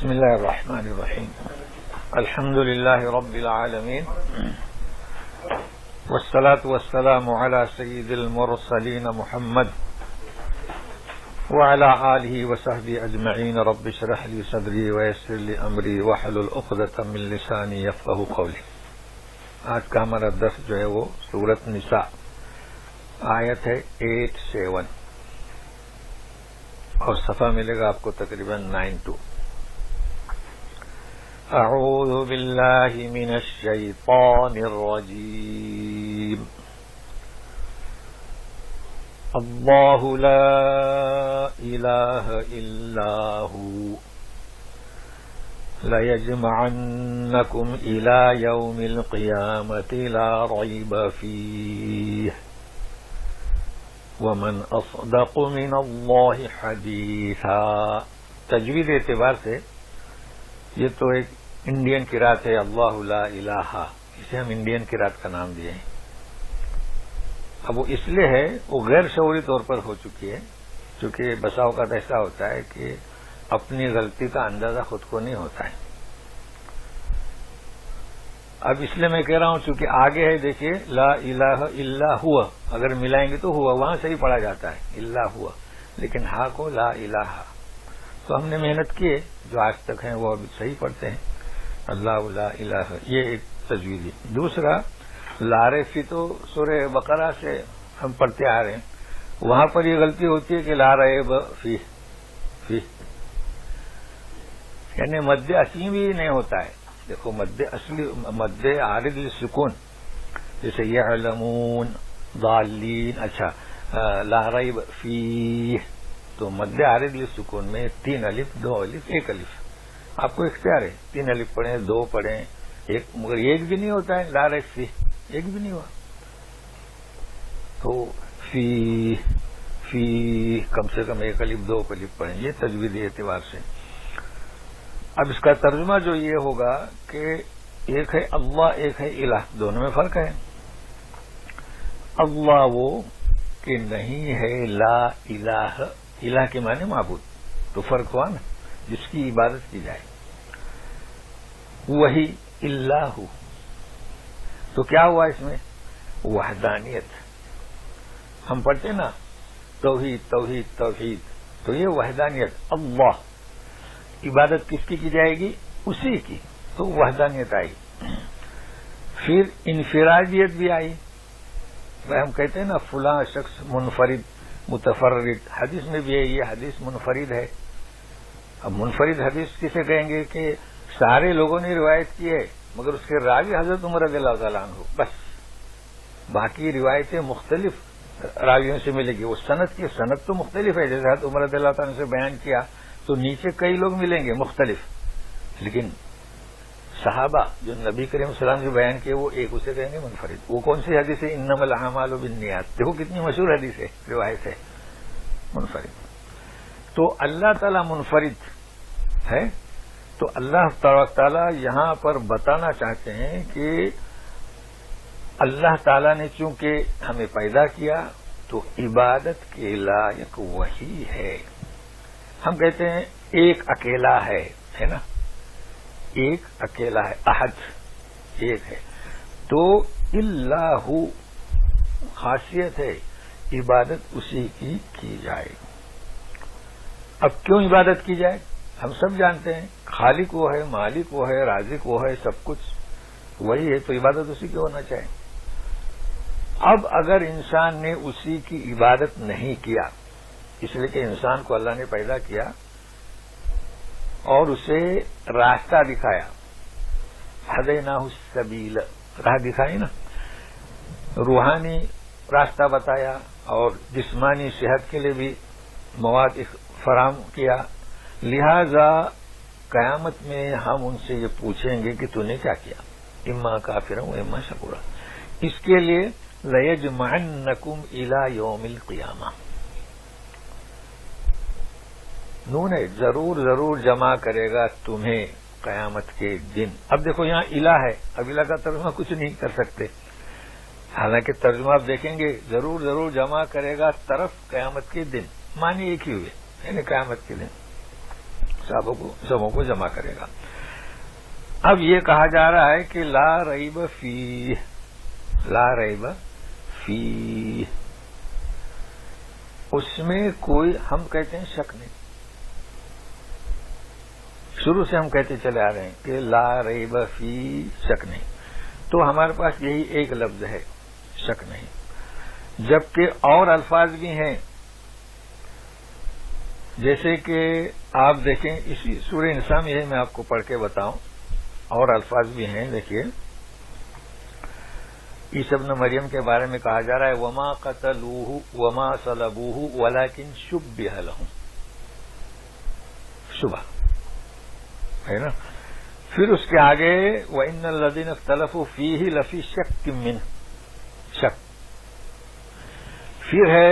بسم الله الرحمن الرحيم. الحمد لله رب العالمين، والصلاة والسلام على سيد المرسلين محمد وعلى آله وصحبه أجمعين. رب اشرح لي صدري ويسر لي أمري واحلل عقدة من لساني يفقهوا قولي. آج کا ہمارا درس جو ہے وہ سورۃ نساء آیت ہے 8-7 اور صفحہ ملے گا آپ کو تقریباً 9-2. اعوذ باللہ من الشیطان الرجیم. اللہ لا الہ الا ہو لَيَجْمَعَنَّكُمْ إِلَى يَوْمِ الْقِيَامَةِ لَا رَيْبَ فِيهِ وَمَنْ أَصْدَقُ مِنَ اللَّهِ حَدِيثًا. تجوید اعتبار سے یہ تو ایک انڈین قرات ہے، اللہ لا الہ، اسے ہم انڈین قرات کا نام دیے ہیں. اب وہ اس لیے ہے، وہ غیر شعوری طور پر ہو چکی ہے، چونکہ بسا اوقات ایسا ہوتا ہے کہ اپنی غلطی کا اندازہ خود کو نہیں ہوتا ہے. اب اس لیے میں کہہ رہا ہوں چونکہ آگے ہے، دیکھیے لا الہ الا ہوا، اگر ملائیں گے تو ہوا وہاں صحیح پڑھا جاتا ہے الا ہوا، لیکن ہا کو لا الہ. تو ہم نے محنت کی ہے، جو آج تک ہیں وہ ابھی صحیح پڑھتے ہیں اللہ لا الہ. یہ ایک تجوید ہے. دوسرا لارفی تو سورہ بقرہ سے ہم پڑھتے آ رہے ہیں، وہاں پر یہ غلطی ہوتی ہے کہ لا ریب فی، یعنی مد اصلی بھی نہیں ہوتا ہے. دیکھو مد اصلی، مد عارض للسکون، جیسے یعلمون ضالین. اچھا لا ریب فی، تو مد عارض للسکون میں 3 الف 2 الف 1 الف، آپ کو اختیار ہے 3 الف پڑھیں 2 پڑھیں 1، مگر ایک بھی نہیں ہوتا ہے لا ریب فی، ایک بھی نہیں ہوا. تو فی کم سے کم 1 الف 2 الف پڑھیں. یہ تجویدی اعتبار سے. اب اس کا ترجمہ جو یہ ہوگا کہ ایک ہے اللہ، ایک ہے الہ، دونوں میں فرق ہے. اللہ وہ کہ نہیں ہے، لا الہ، الہ کے معنی معبود، تو فرق ہوا نا، جس کی عبادت کی جائے. وہی اللہ، تو کیا ہوا اس میں؟ وحدانیت. ہم پڑھتے نا توحید توحید توحید، تو یہ وحدانیت. اللہ عبادت کس کی جائے گی؟ اسی کی، تو وحدانیت آئی. پھر انفرادیت بھی آئی. ہم کہتے ہیں نا فلاں شخص منفرد متفرد، حدیث میں بھی ہے یہ حدیث منفرد ہے. اب منفرد حدیث کسے کہیں گے کہ سارے لوگوں نے روایت کی ہے مگر اس کے راوی حضرت عمر رضی اللہ تعالیٰ عنہ، بس باقی روایتیں مختلف راویوں سے ملے گی. وہ صنعت کی صنعت تو مختلف ہے، جیسے حضرت عمر رضی اللہ تعالیٰ عنہ سے بیان کیا تو نیچے کئی لوگ ملیں گے مختلف، لیکن صحابہ جو نبی کریم صلی اللہ علیہ وسلم سے بیان کیے وہ ایک، اسے کہیں گے منفرد. وہ کون سی حدیث ہے؟ انما الاعمال بالنیات. دیکھو کتنی مشہور حدیث ہے، روایت ہے منفرد. تو اللہ تعالیٰ منفرد ہے. تو اللہ تعالیٰ یہاں پر بتانا چاہتے ہیں کہ اللہ تعالیٰ نے چونکہ ہمیں پیدا کیا تو عبادت کے لائق وہی ہے. ہم کہتے ہیں ایک اکیلا ہے نا، ایک اکیلا ہے، احد ایک ہے. تو اللہ خاصیت ہے، عبادت اسی کی جائے. اب کیوں عبادت کی جائے؟ ہم سب جانتے ہیں خالق وہ ہے، مالک وہ ہے، رازق وہ ہے، سب کچھ وہی ہے، تو عبادت اسی کی ہونا چاہیے. اب اگر انسان نے اسی کی عبادت نہیں کیا، اس لیے کہ انسان کو اللہ نے پیدا کیا اور اسے راستہ دکھایا، ہدیناہ السبیل، راہ دکھائی نا، روحانی راستہ بتایا اور جسمانی صحت کے لیے بھی مواد فراہم کیا. لہذا قیامت میں ہم ان سے یہ پوچھیں گے کہ تو نے کیا کیا، اما کافرا و اما شکورا. اس کے لیے لَيَجْمَعَنَّكُمْ إِلَى يَوْمِ الْقِيَامَةِ، نون ہے، ضرور جمع کرے گا تمہیں قیامت کے دن. اب دیکھو یہاں الہ ہے، اب الہ کا ترجمہ کچھ نہیں کر سکتے، حالانکہ ترجمہ آپ دیکھیں گے ضرور جمع کرے گا طرف قیامت کے دن، معنی ایک ہی ہوئے، یعنی قیامت کے دن. سبوں کو جمع کرے گا. اب یہ کہا جا رہا ہے کہ لا ریب فیہ، لا ریب فیہ، اس میں کوئی، ہم کہتے ہیں شک نہیں، شروع سے ہم کہتے چلے آ رہے ہیں کہ لا ریب فیہ، شک نہیں. تو ہمارے پاس یہی ایک لفظ ہے شک نہیں، جبکہ اور الفاظ بھی ہیں. جیسے کہ آپ دیکھیں اسی سورہ نساء میں ہے، میں آپ کو پڑھ کے بتاؤں، اور الفاظ بھی ہیں. دیکھیے عیسی ابن مریم کے بارے میں کہا جا رہا ہے وما قتلوہ وما صلبوہ ولکن شبہ لہم، شبہ ہے نا. پھر اس کے آگے وَإِنَّ الَّذِينَ اخْتَلَفُوا فِيهِ لَفِي شَكٍّ مِّنْهُ، شک. پھر ہے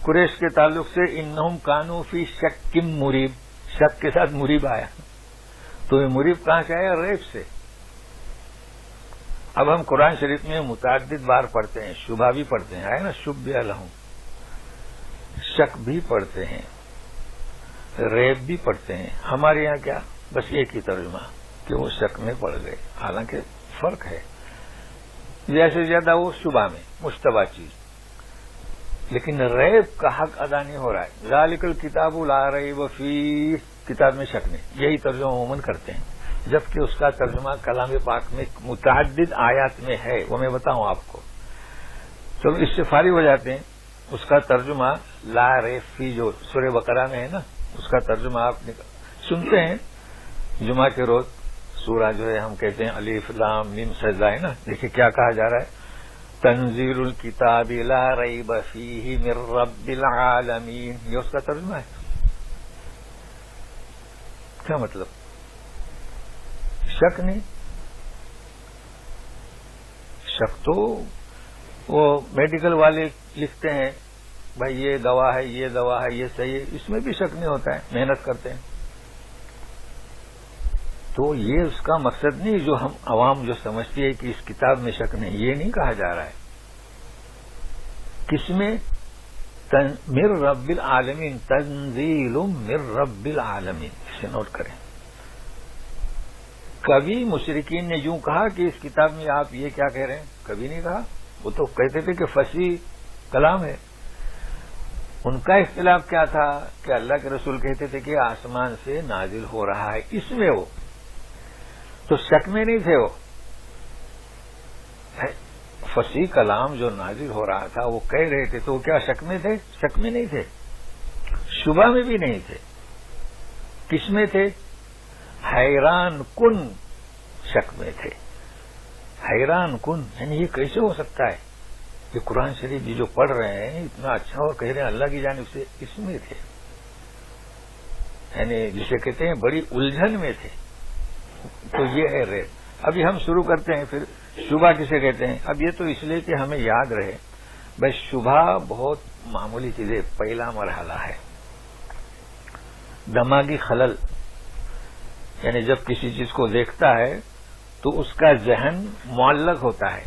قریش کے تعلق سے انہم کانوا فی شک مریب، شک کے ساتھ مریب آیا. تو یہ مریب کہاں سے آیا؟ ریب سے. اب ہم قرآن شریف میں متعدد بار پڑھتے ہیں، شبہ بھی پڑھتے ہیں، آیا نا، شبہ لہم، شک بھی پڑھتے ہیں، ریب بھی پڑھتے ہیں. ہمارے یہاں کیا بس ایک ہی ترجمہ کہ وہ شک میں پڑ گئے، حالانکہ فرق ہے. زیادہ سے زیادہ وہ شبہ میں مشتبہ چیز، لیکن ریب کا حق ادا نہیں ہو رہا ہے. ذالک الکتاب لا ریب فیہ، کتاب میں شک نہیں، یہی ترجمہ عموماً کرتے ہیں، جبکہ اس کا ترجمہ کلام پاک میں متعدد آیات میں ہے، وہ میں بتاؤں آپ کو. چلو اس سے فارغ ہو جاتے ہیں. اس کا ترجمہ لا ریب فی جو سورہ بقرہ میں ہے نا، اس کا ترجمہ آپ سنتے ہیں جمعہ کے روز. سورہ جو ہے ہم کہتے ہیں الف لام میم سجدہ، ہے نا. دیکھیے کیا کہا جا رہا ہے، تنزیل الکتاب لا ریب فیہ من رب العالمین، یہ اس کا ترجمہ ہے. کیا مطلب؟ شک نہیں. شک تو وہ میڈیکل والے لکھتے ہیں بھائی یہ دوا ہے، یہ دوا ہے، یہ صحیح ہے، اس میں بھی شک نہیں ہوتا ہے، محنت کرتے ہیں. تو یہ اس کا مقصد نہیں جو ہم عوام جو سمجھتی ہے کہ اس کتاب میں شک نہیں، یہ نہیں کہا جا رہا ہے. کس میں؟ من رب العالمین، تنزیل من رب العالمین، اسے نوٹ کریں. کبھی مشرکین نے یوں کہا کہ اس کتاب میں آپ یہ کیا کہہ رہے ہیں، کبھی نہیں کہا. وہ تو کہتے تھے کہ فصیح کلام ہے. ان کا اختلاف کیا تھا کہ اللہ کے رسول کہتے تھے کہ آسمان سے نازل ہو رہا ہے، اس میں وہ تو شک میں نہیں تھے. وہ فصیح کلام جو نازل ہو رہا تھا وہ کہہ رہے تھے، تو کیا شک میں تھے؟ شک میں نہیں تھے، شبہ میں بھی نہیں تھے. کس میں تھے؟ حیران کن شک میں تھے. حیران کن یعنی یہ کیسے ہو سکتا ہے، یہ قرآن شریف جو پڑھ رہے ہیں اتنا اچھا اور کہہ رہے ہیں اللہ کی جانب سے، اس میں تھے. یعنی جسے کہتے ہیں بڑی الجھن میں تھے. تو یہ ہے ریب. ابھی ہم شروع کرتے ہیں پھر شبہ کسے کہتے ہیں. اب یہ تو اس لیے کہ ہمیں یاد رہے بھائی شبہ بہت معمولی چیز ہے، پہلا مرحلہ ہے. دماغی خلل، یعنی جب کسی چیز کو دیکھتا ہے تو اس کا ذہن معلق ہوتا ہے.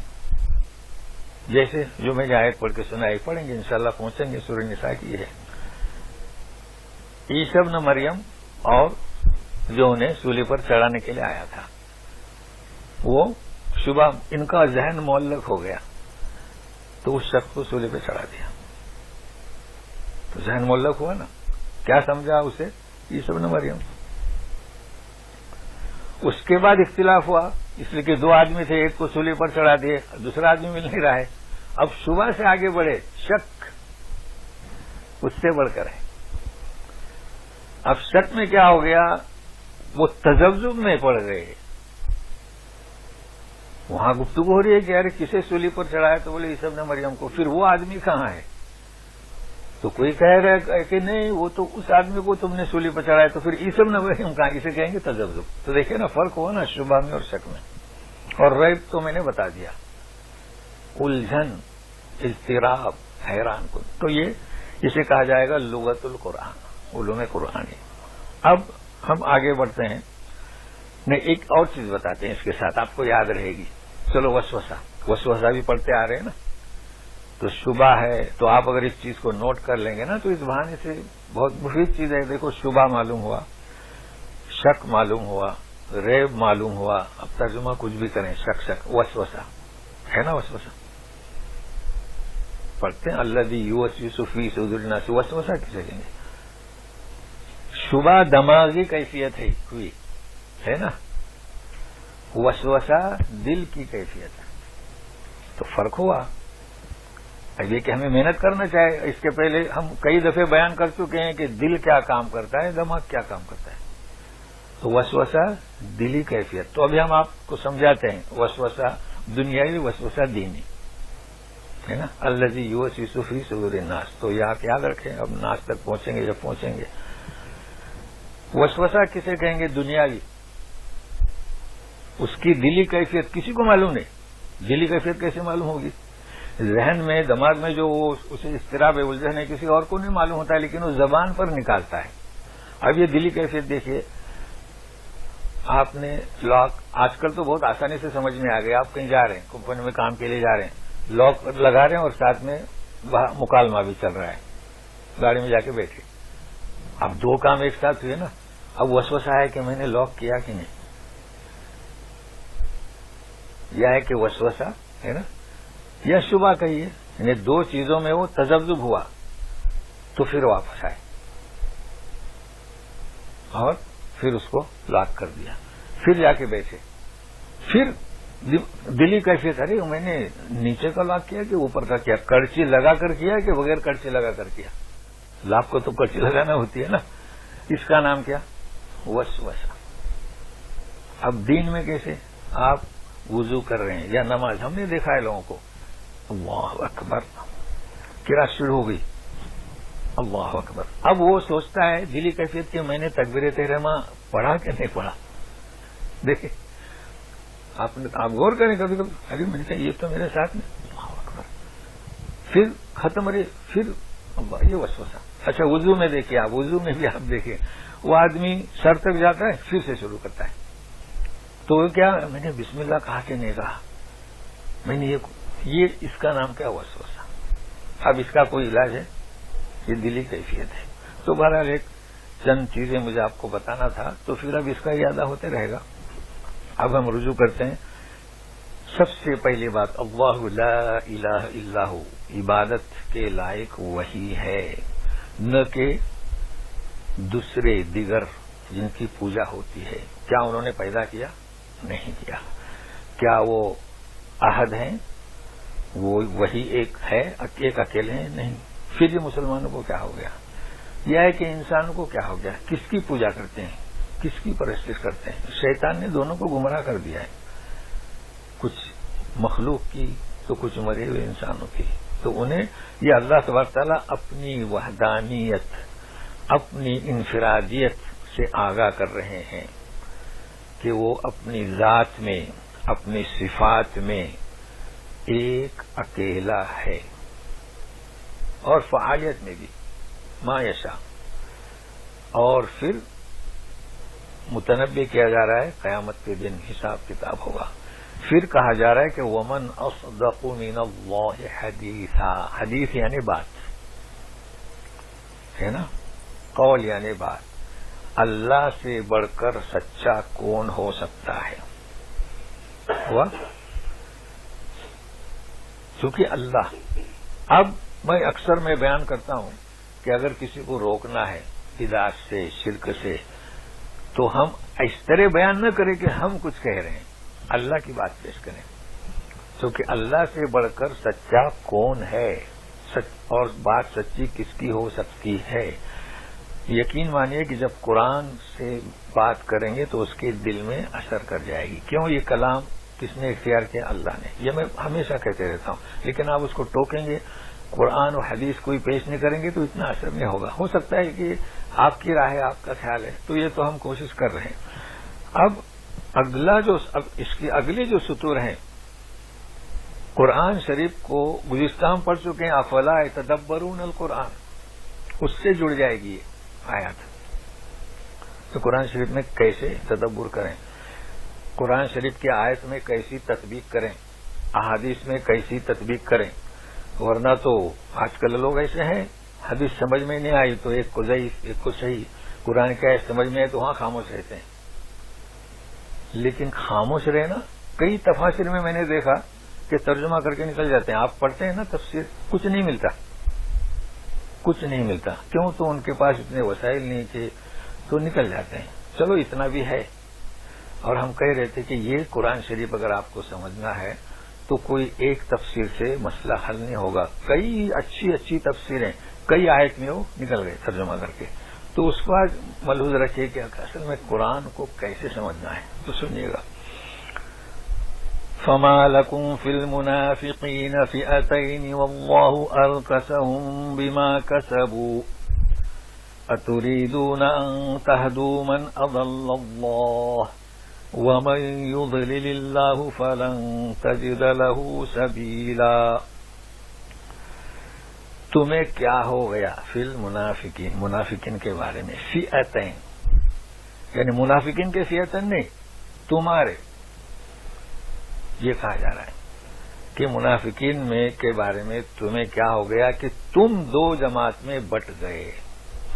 جیسے جو میں نے آیت پڑھ کے سنائی، پڑھیں گے انشاءاللہ پہنچیں گے سورہ نساء کی. یہ ہے عیسی ابن مریم اور جو انہیں سولی پر چڑھانے کے لیے آیا تھا، وہ شبہ ان کا ذہن معلق ہو گیا تو اس شخص کو سولی پہ چڑھا دیا. تو ذہن معلق ہوا نا، کیا سمجھا اسے؟ عیسی ابن مریم. اس کے بعد اختلاف ہوا، اس لیے کہ دو آدمی تھے، ایک کو سولی پر چڑھا دیے، دوسرا آدمی مل نہیں رہا ہے. اب شبہ سے آگے بڑھے، شک اس سے بڑھ کر ہے. اب شک میں کیا ہو گیا، وہ تذبذب میں پڑ گئے. وہاں گفتگو ہو رہی ہے کہ یار کسے سولی پر چڑھایا، تو بولے عیسی ابن مریم کو. پھر وہ آدمی کہاں ہے؟ تو کوئی کہہ رہا ہے کہ نہیں وہ تو اس آدمی کو تم نے سولی پر چڑھایا، تو پھر عیسی ابن مریم کہاں؟ اسے کہیں گے تذبذب. تو دیکھیں نا فرق ہوا نا شبہ میں اور شک میں. اور ریب تو میں نے بتا دیا، الجھن، اضطراب، حیران کن. تو یہ اسے کہا جائے گا لغت القرآن، علوم قرآنی. اب ہم آگے بڑھتے ہیں. نہیں، ایک اور چیز بتاتے ہیں اس کے ساتھ، آپ کو یاد رہے گی. چلو وسوسہ بھی پڑھتے آ رہے ہیں نا، تو شبہ ہے. تو آپ اگر اس چیز کو نوٹ کر لیں گے نا تو اس بہانے سے بہت مفید چیز ہے. دیکھو شبہ معلوم ہوا، شک معلوم ہوا، ریب معلوم ہوا، اب ترجمہ کچھ بھی کریں، شک وسوسہ ہے نا، وسوسہ پڑھتے ہیں الذی یوسوس فی صدور الناس، وسوسہ کسے کہیں گے؟ شبہ دماغی کیفیت ہوئی ہے نا، وسوسہ دل کی کیفیت ہے، تو فرق ہوا۔ اب یہ کہ ہمیں محنت کرنا چاہے، اس کے پہلے ہم کئی دفعے بیان کر چکے ہیں کہ دل کیا کام کرتا ہے، دماغ کیا کام کرتا ہے، تو وسوسہ دلی کیفیت۔ تو ابھی ہم آپ کو سمجھاتے ہیں، وسوسہ دنیاوی، وسوسہ دینی ہے نا، الذی یوسوس فی صدور الناس۔ تو یہ آپ یاد رکھیں، اب ناس تک پہنچیں گے جب پہنچیں گے۔ وسوسہ کسے کہیں گے؟ دنیاوی، اس کی دلی کیفیت کسی کو معلوم نہیں۔ دلی کیفیت کیسے معلوم ہوگی؟ ذہن میں، دماغ میں جو اسے اضطراب ہے، الجھن ہے، کسی اور کو نہیں معلوم ہوتا ہے، لیکن وہ زبان پر نکالتا ہے۔ اب یہ دلی کیفیت دیکھیے، آپ نے لاک، آج کل تو بہت آسانی سے سمجھ میں آ گیا، آپ کہیں جا رہے ہیں، کمپنی میں کام کے لیے جا رہے ہیں، لاک لگا رہے ہیں اور ساتھ میں مکالمہ بھی چل رہا ہے، گاڑی میں جا کے بیٹھے، اب دو کام ایک ساتھ ہوئے نا۔ اب وسوسہ ہے کہ میں نے لاک کیا کہ نہیں، یا ہے کہ وسوسہ ہے نا، یا شبہ کہیے، یعنی دو چیزوں میں وہ تذبذب ہوا، تو پھر واپس آئے اور پھر اس کو لاک کر دیا، پھر جا کے بیٹھے، پھر دلی کیفیت، ارے میں نے نیچے کا لاک کیا کہ اوپر کا کیا، کڑچی لگا کر کیا کہ بغیر کڑچی لگا کر کیا؟ لاک کو تو کڑچی لگانا ہوتی ہے نا۔ اس کا نام کیا؟ وسوسہ۔ اب دین میں کیسے؟ آپ وضو کر رہے ہیں یا نماز، ہم نے دیکھا ہے لوگوں کو، اللہ اکبر، قرات شروع ہو گئی، اللہ اکبر، اب وہ سوچتا ہے دلی کیفیت کہ میں نے تکبیر تحریمہ پڑھا کہ نہیں پڑھا۔ دیکھیں آپ غور کریں کبھی کبھی، ارے میں نے کہا یہ تو میرے ساتھ میں، اللہ اکبر، پھر ختم، ارے پھر اللہ، یہ وسوسہ۔ اچھا وضو میں دیکھیے، آپ وضو میں بھی آپ دیکھیں، وہ آدمی سر تک جاتا ہے، پھر سے شروع کرتا ہے، تو کیا میں نے بسم اللہ کہا کہ نہیں کہا، میں نے یہ اس کا نام کیا؟ وسوسہ۔ اب اس کا کوئی علاج ہے؟ یہ دلی کیفیت ہے۔ تو بہرحال ایک چند چیزیں مجھے آپ کو بتانا تھا، تو پھر اب اس کا اجازہ ہوتے رہے گا۔ اب ہم رجوع کرتے ہیں۔ سب سے پہلی بات، اللہ لا الہ الا ہو، عبادت کے لائق وہی ہے، نہ کہ دوسرے دیگر جن کی پوجا ہوتی ہے۔ کیا انہوں نے پیدا کیا؟ نہیں کیا۔ کیا وہ احد ہیں؟ وہ وہی ایک ہے، ایک اکیلے ہیں؟ نہیں۔ پھر یہ مسلمانوں کو کیا ہو گیا؟ یہ ہے کہ انسانوں کو کیا ہو گیا؟ کس کی پوجا کرتے ہیں، کس کی پرستش کرتے ہیں؟ شیطان نے دونوں کو گمراہ کر دیا ہے، کچھ مخلوق کی تو کچھ مرے ہوئے انسانوں کی۔ تو انہیں یہ اللہ تبارک تعالیٰ اپنی وحدانیت، اپنی انفرادیت سے آگاہ کر رہے ہیں کہ وہ اپنی ذات میں، اپنی صفات میں ایک اکیلا ہے، اور فعالیت میں بھی ما یشاء۔ اور پھر متنبع کیا جا رہا ہے قیامت کے دن حساب کتاب ہوگا۔ پھر کہا جا رہا ہے کہ ومن اصدق من اللہ حدیثا، حدیث یعنی بات ہے نا، قول یعنی بات۔ اللہ سے بڑھ کر سچا کون ہو سکتا ہے؟ ہوا؟ چونکہ اللہ، اب میں اکثر میں بیان کرتا ہوں کہ اگر کسی کو روکنا ہے بدعت سے، شرک سے، تو ہم اس طرح بیان نہ کریں کہ ہم کچھ کہہ رہے ہیں، اللہ کی بات پیش کریں، کیونکہ اللہ سے بڑھ کر سچا کون ہے، اور بات سچی کس کی ہو سکتی ہے۔ یقین مانیے کہ جب قرآن سے بات کریں گے تو اس کے دل میں اثر کر جائے گی۔ کیوں؟ یہ کلام کس نے اختیار کیا؟ اللہ نے۔ یہ میں ہمیشہ کہتے رہتا ہوں، لیکن آپ اس کو ٹوکیں گے، قرآن و حدیث کوئی پیش نہیں کریں گے تو اتنا اثر نہیں ہوگا۔ ہو سکتا ہے کہ آپ کی راہ ہے، آپ کا خیال ہے، تو یہ تو ہم کوشش کر رہے ہیں۔ اب اگلا جو اس کی اگلی جو سطور ہیں، قرآن شریف کو گزشتہ ہم پڑھ چکے ہیں، افلا یتدبرون القرآن، اس سے جڑ جائے گی یہ آیات۔ تو قرآن شریف میں کیسے تدبر کریں، قرآن شریف کی آیت میں کیسی تطبیق کریں، احادیث میں کیسی تطبیق کریں، ورنہ تو آج کل لوگ ایسے ہیں، حدیث سمجھ میں نہیں آئی تو ایک کو ضعیف، ایک کو صحیح، قرآن کا سمجھ میں آئے تو وہاں خاموش رہتے ہیں۔ لیکن خاموش رہنا. کئی تفاسیر میں نے دیکھا کہ ترجمہ کر کے نکل جاتے ہیں. آپ پڑھتے ہیں نا تفسیر, کچھ نہیں ملتا, کچھ نہیں ملتا. کیوں؟ تو ان کے پاس اتنے وسائل نہیں تھے تو نکل جاتے ہیں. چلو اتنا بھی ہے. اور ہم کہہ رہے تھے کہ یہ قرآن شریف اگر آپ کو سمجھنا ہے تو کوئی ایک تفسیر سے مسئلہ حل نہیں ہوگا. کئی اچھی اچھی تفسیریں کئی آیت میں وہ نکل گئے ترجمہ کر کے. تو اس کو آج ملحوظ رکھیے کہ اصل میں قرآن کو کیسے سمجھنا ہے. تو سنیے گا. فما لكم في المنافقين فئتين والله أركسهم بما كسبوا أتريدون أن تهدوا من أضل الله ومن يضلل الله فلن تجد له سبيلا. تمہیں کیا ہو گیا؟ فی المنافقین, منافقین کے بارے میں. فئتین یعنی منافقین کے فئتین نہیں, تمہارے. یہ کہا جا رہا ہے کہ منافقین میں کے بارے میں تمہیں کیا ہو گیا کہ تم دو جماعت میں بٹ گئے.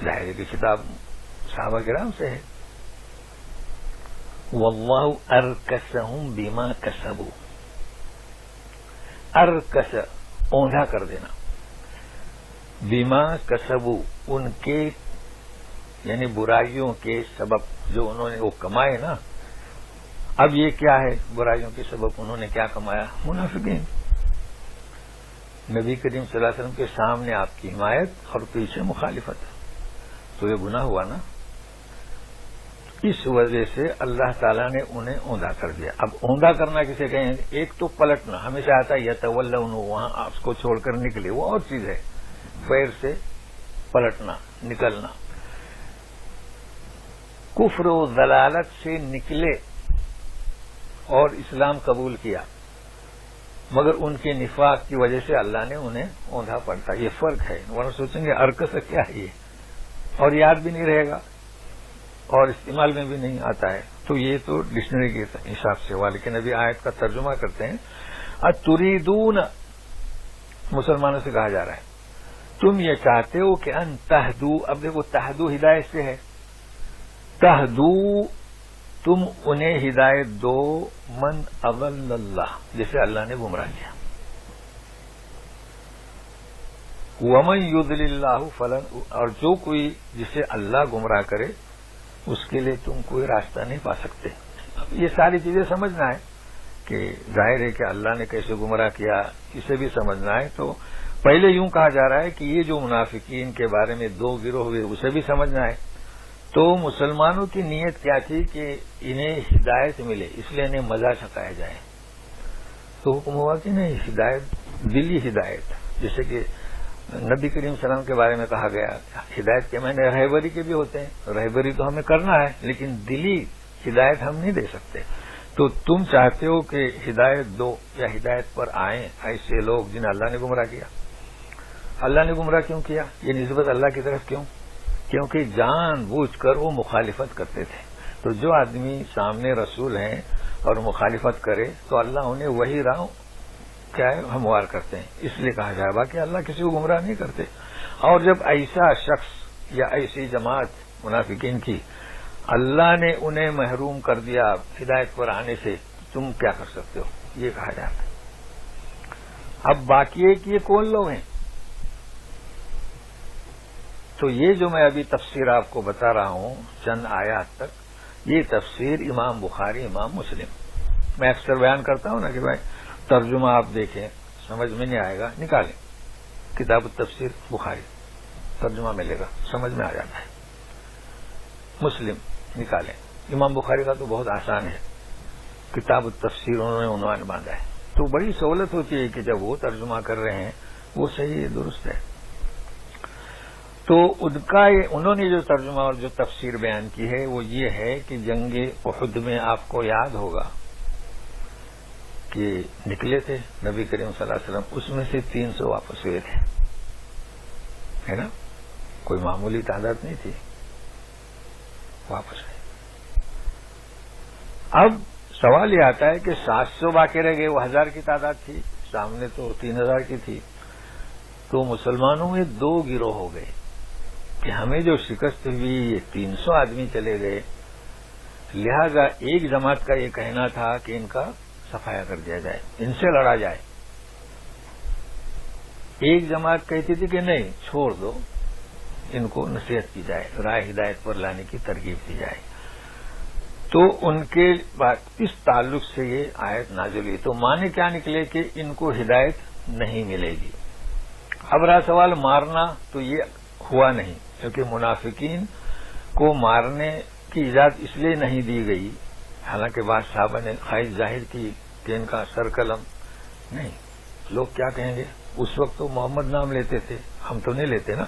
ظاہر کی کتاب صحابہ کرام سے ہے. واللہ ارکسہم بما کسبوا. ارکس اوندھا کر دینا, بما کسبوا ان کے یعنی برائیوں کے سبب جو انہوں نے وہ کمائے نا. اب یہ کیا ہے برائیوں کے سبب انہوں نے کیا کمایا؟ منافقین. نبی کریم صلی اللہ علیہ وسلم کے سامنے آپ کی حمایت اور پیچھے مخالفت, تو یہ گناہ ہوا نا. اس وجہ سے اللہ تعالیٰ نے انہیں اوندا کر دیا. اب اوندا کرنا کسے کہیں؟ ایک تو پلٹنا, ہمیشہ آتا ہے یتولون, وہاں آپ کو چھوڑ کر نکلے, وہ اور چیز ہے. پیر سے پلٹنا, نکلنا. کفر و ضلالت سے نکلے اور اسلام قبول کیا, مگر ان کے نفاق کی وجہ سے اللہ نے انہیں اوندھا پڑتا. یہ فرق ہے. ورنہ سوچیں گے ارکس کیا ہے یہ, اور یاد بھی نہیں رہے گا اور استعمال میں بھی نہیں آتا ہے. تو یہ تو ڈکشنری کے حساب سے ہوا. لیکن ابھی آیت کا ترجمہ کرتے ہیں. اتریدون, مسلمانوں سے کہا جا رہا ہے تم یہ چاہتے ہو کہ ان تہدو. اب دیکھو تہدو ہدایت سے ہے. تہدو تم انہیں ہدایت دو, من اضل اللہ, جسے اللہ نے گمراہ کیا. ومن یضلل اللہ فلن, اور جو کوئی جسے اللہ گمراہ کرے اس کے لیے تم کوئی راستہ نہیں پا سکتے. اب یہ ساری چیزیں سمجھنا ہے کہ ظاہر ہے کہ اللہ نے کیسے گمراہ کیا, اسے بھی سمجھنا ہے. تو پہلے یوں کہا جا رہا ہے کہ یہ جو منافقین کے بارے میں دو گروہ ہوئے اسے بھی سمجھنا ہے. تو مسلمانوں کی نیت کیا تھی کہ انہیں ہدایت ملے, اس لیے انہیں مزہ چکھایا جائے. تو حکم ہوا کہ نہیں, ہدایت دلی ہدایت, جیسے کہ نبی کریم صلی اللہ علیہ وسلم کے بارے میں کہا گیا ہدایت کے معنی رہبری کے بھی ہوتے ہیں. رہبری تو ہمیں کرنا ہے لیکن دلی ہدایت ہم نہیں دے سکتے. تو تم چاہتے ہو کہ ہدایت دو یا ہدایت پر آئیں ایسے لوگ جنہیں اللہ نے گمراہ کیا. اللہ نے گمراہ کیوں کیا؟ یہ نسبت اللہ کی طرف کیوں؟ کیونکہ جان بوجھ کر وہ مخالفت کرتے تھے. تو جو آدمی سامنے رسول ہیں اور مخالفت کرے تو اللہ انہیں وہی راہ کیا ہے ہموار کرتے ہیں. اس لیے کہا جائے باقی اللہ کسی کو گمراہ نہیں کرتے. اور جب ایسا شخص یا ایسی جماعت منافقین کی اللہ نے انہیں محروم کر دیا ہدایت پر آنے سے, تم کیا کر سکتے ہو, یہ کہا جاتا ہے. اب باقی ہے کہ یہ کون لوگ ہیں. تو یہ جو میں ابھی تفسیر آپ کو بتا رہا ہوں چند آیات تک, یہ تفسیر امام بخاری, امام مسلم. میں اکثر بیان کرتا ہوں نا کہ بھائی ترجمہ آپ دیکھیں, سمجھ میں نہیں آئے گا نکالیں کتاب التفسیر بخاری, ترجمہ ملے گا, سمجھ میں آ جاتا ہے. مسلم نکالیں. امام بخاری کا تو بہت آسان ہے, کتاب التفسیر انہوں نے عنوان باندھا ہے. تو بڑی سہولت ہوتی ہے کہ جب وہ ترجمہ کر رہے ہیں وہ صحیح ہے, درست ہے. تو انہوں نے جو ترجمہ اور جو تفسیر بیان کی ہے وہ یہ ہے کہ جنگ احد میں آپ کو یاد ہوگا کہ نکلے تھے نبی کریم صلی اللہ علیہ وسلم, اس میں سے 300 واپس ہوئے تھے, ہے نا. کوئی معمولی تعداد نہیں تھی, واپس آئے. اب سوال یہ آتا ہے کہ 700 باقی رہ گئے, وہ 1000 کی تعداد تھی, سامنے تو 3000 کی تھی. تو مسلمانوں میں دو گروہ ہو گئے کہ ہمیں جو شکست ہوئی یہ 300 آدمی چلے گئے, لہذا ایک جماعت کا یہ کہنا تھا کہ ان کا صفایا کر دیا جائے، ان سے لڑا جائے. ایک جماعت کہتی تھی کہ نہیں، چھوڑ دو، ان کو نصیحت کی جائے، راہ ہدایت پر لانے کی ترغیب دی جائے. تو ان کے اس تعلق سے یہ آیت نازل ہوئی. تو معنی کیا نکلے کہ ان کو ہدایت نہیں ملے گی. اب رہا سوال مارنا، تو یہ ہوا نہیں، کیونکہ منافقین کو مارنے کی اجازت اس لیے نہیں دی گئی، حالانکہ بعض صحابہ نے خواہش ظاہر کی کہ ان کا سر قلم نہیں. لوگ کیا کہیں گے؟ اس وقت تو محمد نام لیتے تھے، ہم تو نہیں لیتے نا.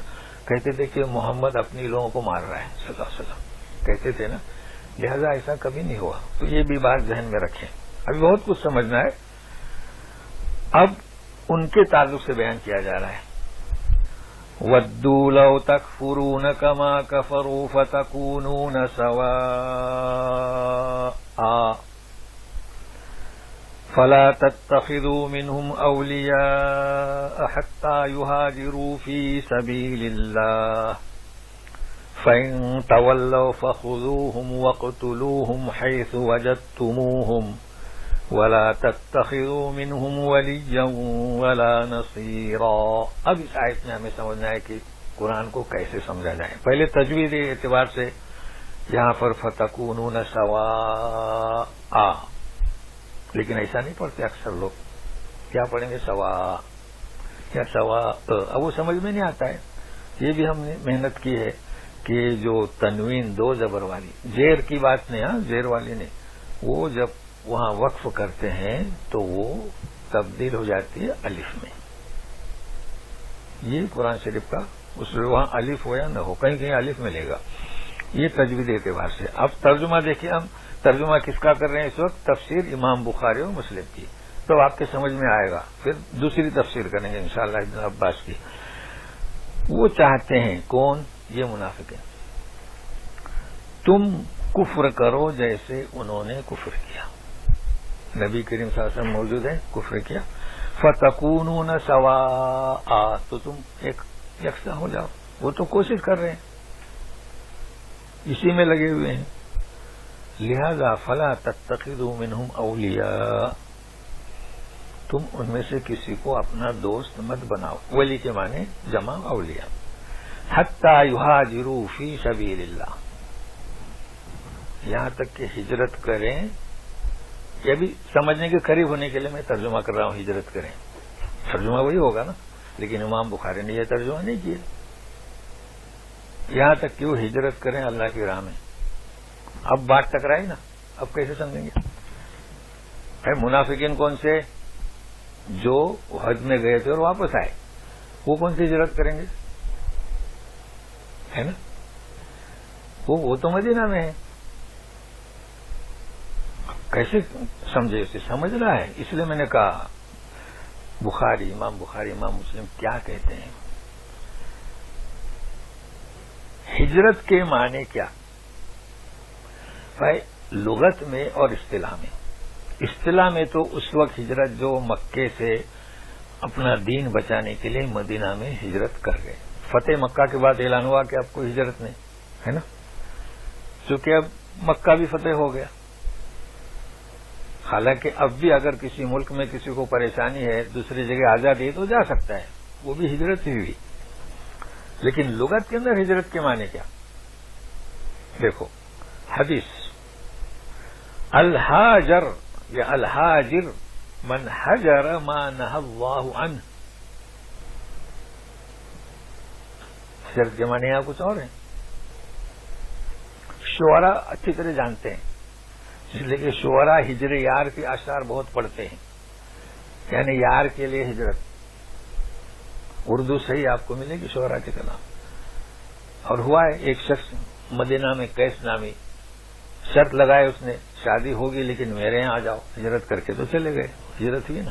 کہتے تھے کہ محمد اپنی لوگوں کو مار رہا ہے صلی اللہ علیہ وسلم، کہتے تھے نا. لہذا ایسا کبھی نہیں ہوا. تو یہ بھی بات ذہن میں رکھیں. ابھی بہت کچھ سمجھنا ہے. اب ان کے تعلق سے بیان کیا جا رہا ہے. وَدُّوا لَوْ تَكْفُرُونَ كَمَا كَفَرُوا فَتَكُونُونَ سَوَاءً فَلَا تَتَّخِذُوا مِنْهُمْ أَوْلِيَاءَ حَتَّى يُهَاجِرُوا فِي سَبِيلِ اللَّهِ فَإِن تَوَلَّوْا فَخُذُوهُمْ وَاقْتُلُوهُمْ حَيْثُ وَجَدتُّمُوهُمْ وَلَا تَتَّخِذُوا مِنْهُمْ وَلِيًّا وَلَا نَصِيرًا. اب اس آیت میں ہمیں سمجھنا ہے کہ قرآن کو کیسے سمجھا جائے. پہلے تجویدی اعتبار سے یہاں پر فَتَكُونُونَ سَوَاءً، لیکن ایسا نہیں پڑھتے اکثر لوگ. کیا پڑھیں گے؟ سوا یا سوا. اب وہ سمجھ میں نہیں آتا ہے. یہ بھی ہم نے محنت کی ہے کہ جو تنوین دو زبر والی، زیر کی بات نہیں، ہاں زیر والی نہیں، وہ جب وہاں وقف کرتے ہیں تو وہ تبدیل ہو جاتی ہے الف میں. یہ قرآن شریف کا اس میں وہاں الف ہو یا نہ ہو، کہیں کہیں الف ملے گا. یہ تجوید اعتبار سے. اب ترجمہ دیکھیے، ہم ترجمہ کس کا کر رہے ہیں اس وقت؟ تفسیر امام بخاری اور مسلم کی. تو آپ کے سمجھ میں آئے گا. پھر دوسری تفسیر کریں گے انشاءاللہ ابن عباس کی. وہ چاہتے ہیں، کون؟ یہ منافق ہیں، تم کفر کرو جیسے انہوں نے کفر کیا. نبی کریم صلی اللہ علیہ وسلم موجود ہیں، کفر کیا. فَتَكُونُونَ سَوَاءً، تو تم ایک یکساں ہو جاؤ. وہ تو کوشش کر رہے ہیں، اسی میں لگے ہوئے ہیں. لہذا فَلَا تَتَّخِذُوا مِنْهُمْ أَوْلِيَاءَ، تم ان میں سے کسی کو اپنا دوست مت بناؤ. ولی کے معنی جمع اولیاء. حَتَّى يُهَاجِرُوا فِي سَبِيلِ اللَّهِ، یہاں تک کہ ہجرت کریں. یہ بھی سمجھنے کے قریب ہونے کے لیے میں ترجمہ کر رہا ہوں. ہجرت کریں، ترجمہ وہی ہوگا نا، لیکن امام بخاری نے یہ ترجمہ نہیں کیا. یہاں تک کہ وہ ہجرت کریں اللہ کی راہ میں. اب بات ٹکرائی نا، اب کیسے سمجھیں گے؟ منافقین کون سے؟ جو حج میں گئے تھے اور واپس آئے. وہ کون سی ہجرت کریں گے؟ ہے نا، وہ تو مدینہ میں ہے. کیسے سمجھے؟ اسے سمجھنا ہے. اس لیے میں نے کہا بخاری، امام مسلم کیا کہتے ہیں. ہجرت کے معنی کیا؟ بھائی لغت میں اور اصطلاح میں. اصطلاح میں تو اس وقت ہجرت جو مکے سے اپنا دین بچانے کے لیے مدینہ میں ہجرت کر گئے. فتح مکہ کے بعد اعلان ہوا کہ اب کوئی ہجرت نہیں ہے نا، چونکہ اب مکہ بھی فتح ہو گیا. حالانکہ اب بھی اگر کسی ملک میں کسی کو پریشانی ہے، دوسری جگہ آزادی ہے تو جا سکتا ہے، وہ بھی ہجرت ہی ہوئی. لیکن لغت کے اندر ہجرت کے معنی کیا؟ دیکھو حدیث، الحاجر یا الحاجر من حجر ما نہى اللہ عنہ. ہجرت کے معنی یہاں کچھ اور ہیں. شعراء اچھی طرح جانتے ہیں، اس لیے کہ شعراء ہجر یار کے اشعار بہت پڑھتے ہیں. یعنی یار کے لیے ہجرت. اردو صحیح آپ کو ملے گی شعراء کے کلام. اور ہوا ہے ایک شخص مدینہ میں قیس نامی، شرط لگائے اس نے، شادی ہوگی لیکن میرے یہاں آ جاؤ. ہجرت کر کے تو چلے گئے، ہجرت ہوئی نا.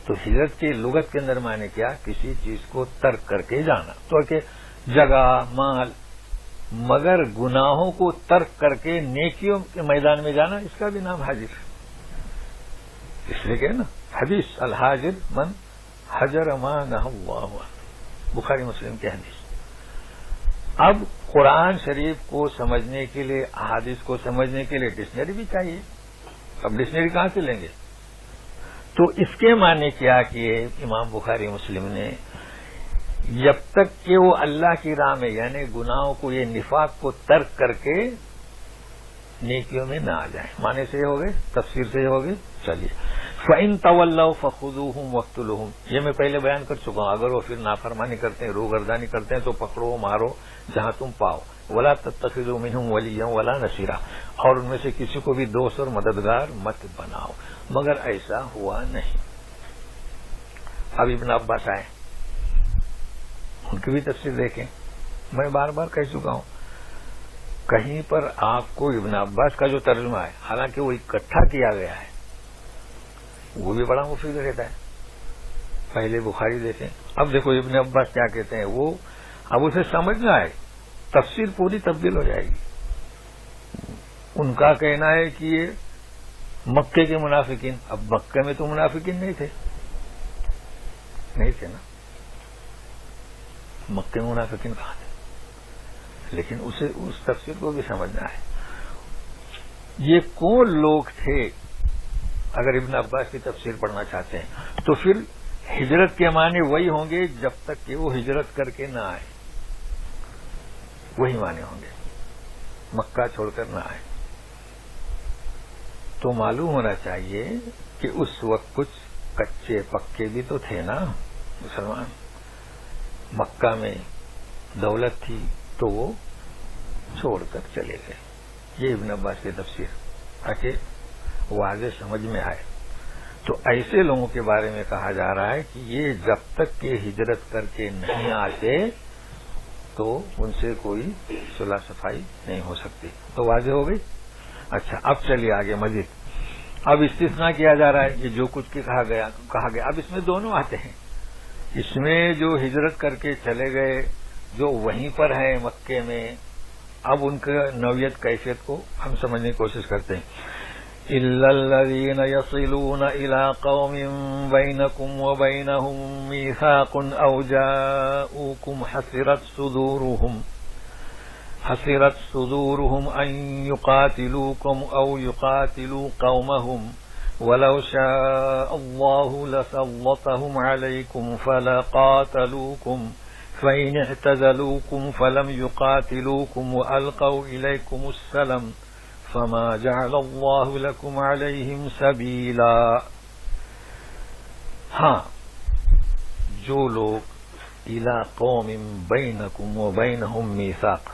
تو ہجرت کی لغت کے اندر معنی کیا؟ کسی چیز کو ترک کر کے جانا. تو کہ جگہ، مال، مگر گناہوں کو ترک کر کے نیکیوں کے میدان میں جانا، اس کا بھی نام حاجر. اس لیے کہ نا حدیث الحاجر من حجر ما نہى اللہ عنہ، بخاری مسلم کی حدیث. اب قرآن شریف کو سمجھنے کے لیے، احادیث کو سمجھنے کے لیے ڈکشنری بھی چاہیے. اب ڈکشنری کہاں سے لیں گے؟ تو اس کے معنی کیا کیے امام بخاری مسلم نے؟ جب تک کہ وہ اللہ کی راہ میں یعنی گناہوں کو، یہ نفاق کو ترک کر کے نیکیوں میں نہ آ جائیں. معنی سے یہ ہو گئے، تفسیر سے یہ ہو گئے. چلیے، فَإِن تَوَلَّوْا فَخُذُوهُمْ وَاقْتُلُوهُمْ، یہ میں پہلے بیان کر چکا ہوں. اگر وہ پھر نافرمانی کرتے ہیں، روگردانی کرتے ہیں تو پکڑو مارو جہاں تم پاؤ. وَلَا تَتَّخِذُوا مِنْهُمْ وَلِيًّا وَلَا نَصِيرًا، اور ان میں سے کسی کو بھی دوست اور مددگار مت بناؤ. مگر ایسا ہوا نہیں. اب ابن عباس آئے، ان کی بھی تفسیر دیکھیں. میں بار بار کہہ چکا ہوں، کہیں پر آپ کو ابن عباس کا جو ترجمہ ہے، حالانکہ وہ اکٹھا کیا گیا ہے، وہ بھی بڑا مفید رہتا ہے. پہلے بخاری دیکھیں، اب دیکھو ابن عباس کیا کہتے ہیں. وہ اب اسے سمجھنا ہے، تفسیر پوری تبدیل ہو جائے گی. ان کا کہنا ہے کہ یہ مکے کے منافقین، اب مکے میں تو منافقین نہیں تھے نا، مکے میں منافقین کہاں تھے؟ لیکن اسے اس تفسیر کو بھی سمجھنا ہے. یہ کون لوگ تھے؟ اگر ابن عباس کی تفسیر پڑھنا چاہتے ہیں تو پھر ہجرت کے معنی وہی ہوں گے جب تک کہ وہ ہجرت کر کے نہ آئے، وہی معنی ہوں گے، مکہ چھوڑ کر نہ آئے. تو معلوم ہونا چاہیے کہ اس وقت کچھ کچے پکے بھی تو تھے نا مسلمان. مکہ میں دولت تھی تو وہ چھوڑ کر چلے گئے. یہ ابن عباس کی تفسیر تاکہ واضح سمجھ میں آئے. تو ایسے لوگوں کے بارے میں کہا جا رہا ہے کہ یہ جب تک کہ ہجرت کر کے نہیں آتے تو ان سے کوئی صلح صفائی نہیں ہو سکتی. تو واضح ہو گئی. اچھا، اب چلیے آگے مزید. اب استثناء کیا جا رہا ہے، یہ جو کچھ کہا گیا. اب اس میں دونوں آتے ہیں. اس میں جو ہجرت کر کے چلے گئے، جو وہیں پر ہیں مکے میں، اب ان کا نوعیت کیفیت کو ہم سمجھنے کی کوشش کرتے ہیں. إِلَّا الَّذِينَ يَصِلُونَ إِلَىٰ قَوْمٍ بَيْنَكُمْ وَبَيْنَهُم مِّيثَاقٌ أَوْ جَاءُوكُمْ حَسِرَتْ صُدُورُهُمْ أَن يُقَاتِلُوكُمْ أَوْ يُقَاتِلُوا قَوْمَهُمْ وَلَوْ شَاءَ اللَّهُ لَسَلَّطَهُمْ عَلَيْكُمْ فَلَقَاتَلُوكُمْ فَإِنِ اعْتَزَلُوكُمْ فَلَمْ يُقَاتِلُوكُمْ وَأَلْقَوْا إِلَيْكُمُ السَّلَامَ فَمَا جَعَلَ اللَّهُ لَكُمْ عَلَيْهِمْ سَبِيلًا. ہاں، جو لوگ إِلَىٰ قَوْمٍ بَيْنَكُمْ وَبَيْنَهُم مِّيثَاقٌ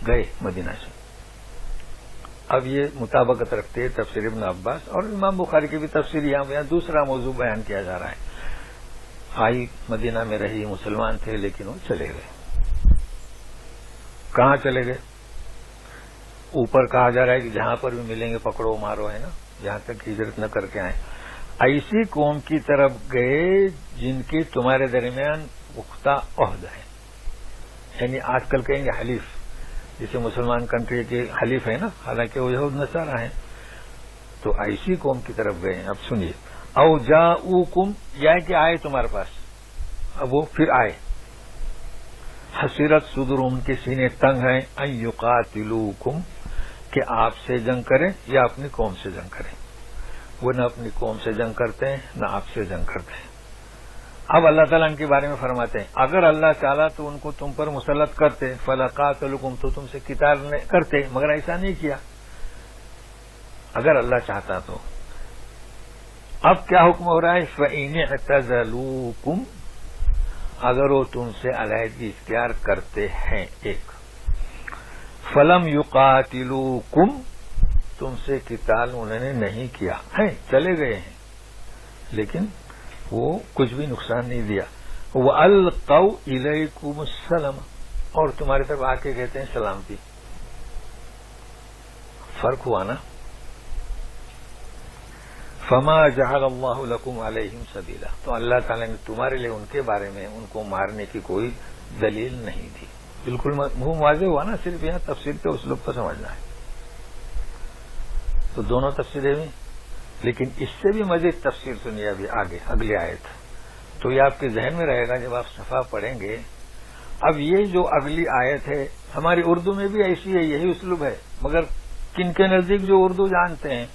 گئے مدینہ سے. اب یہ مطابقت رکھتے ہیں تفسیر ابن عباس اور امام بخاری کی بھی تفسیر. یہاں دوسرا موضوع بیان کیا جا رہا ہے. آئی مدینہ میں رہی، مسلمان تھے لیکن وہ چلے گئے. کہاں چلے گئے؟ اوپر کہا جا رہا ہے کہ جہاں پر بھی ملیں گے پکڑو مارو، ہے نا، جہاں تک ہجرت نہ کر کے آئیں. ایسی قوم کی طرف گئے جن کی تمہارے درمیان پختہ عہد ہے. یعنی آج کل کہیں گے حلیف، جسے مسلمان کنٹری کے حلیف ہیں نا، حالانکہ وہ یہود نصارہ ہیں. تو ایسی قوم کی طرف گئے. اب سنیے، او جاؤکم، یا کہ آئے تمہارے پاس. اب وہ پھر آئے. حسرت صدورہم، ان کے سینے تنگ ہیں. ان یقاتلوکم، کہ آپ سے جنگ کریں یا اپنی قوم سے جنگ کریں. وہ نہ اپنی قوم سے جنگ کرتے ہیں نہ آپ سے جنگ کرتے ہیں. اب اللہ تعالیٰ ان کے بارے میں فرماتے ہیں اگر اللہ چاہتا تو ان کو تم پر مسلط کرتے، فلقاتلکم، تو تم سے قتال کرتے، مگر ایسا نہیں کیا. اگر اللہ چاہتا تو. اب کیا حکم ہو رہا ہے؟ فَإِنِ اعْتَزَلُوكُمْ، اگر وہ تم سے علیحدگی اختیار کرتے ہیں. ایک، فَلَمْ يُقَاتِلُوكُمْ، تم سے قتال انہوں نے نہیں کیا ہے، چلے گئے ہیں لیکن وہ کچھ بھی نقصان نہیں دیا. وَأَلْقَوْا إِلَيْكُمُ السَّلَامَ، اور تمہاری طرف آ کے کہتے ہیں سلامتی. فرق ہوا نا. فَمَا جَعَلَ اللَّهُ لَكُمْ عَلَيْهِمْ سَبِيلًا، تو اللہ تعالیٰ نے تمہارے لیے ان کے بارے میں ان کو مارنے کی کوئی دلیل نہیں دی. بالکل مفہوم واضح ہوا نا. صرف یہاں تفسیر کے اسلوب کو سمجھنا ہے. تو دونوں تفسیریں ہوئی، لیکن اس سے بھی مزید تفسیر سنیے ابھی آگے اگلی آیت. تو یہ آپ کے ذہن میں رہے گا جب آپ صفحہ پڑھیں گے اب یہ جو اگلی آیت ہے ہماری اردو میں بھی ایسی ہے، یہی اسلوب ہے، مگر کن کے نزدیک جو اردو جانتے ہیں،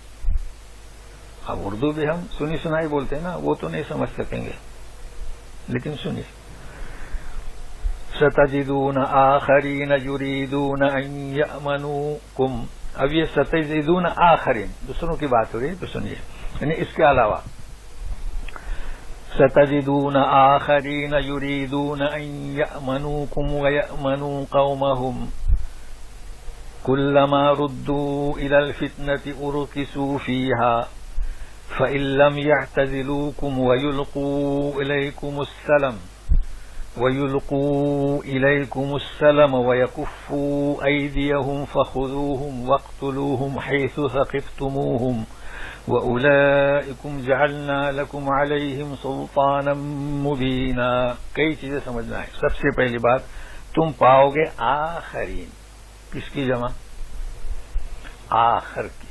اب اردو بھی ہم سنی سنائی بولتے ہیں نا، وہ تو نہیں سمجھ سکیں گے، لیکن سنیے، ستجدون آخرین یریدون ان یأمنوکم، اب یہ ستجدون آخرین دوسروں کی بات ہو رہی ہے، تو سنیے، یعنی اس کے علاوہ ستجدون آخرین یریدون ان یأمنوکم ویأمنوا قومهم كلما ردوا إلى الفتنة أركسوا فيها فإن لم يعتزلوكم ويلقوا إليكم السلم ويكفوا أيديهم فخذوهم واقتلوهم حيث ثقفتموهم وأولئكم جعلنا لكم عليهم سلطانا مبينا. کئی چیزیں سمجھنا ہے. سب سے پہلی بات، تم پاؤ گے آخرین، کس کی جمع؟ آخر کی،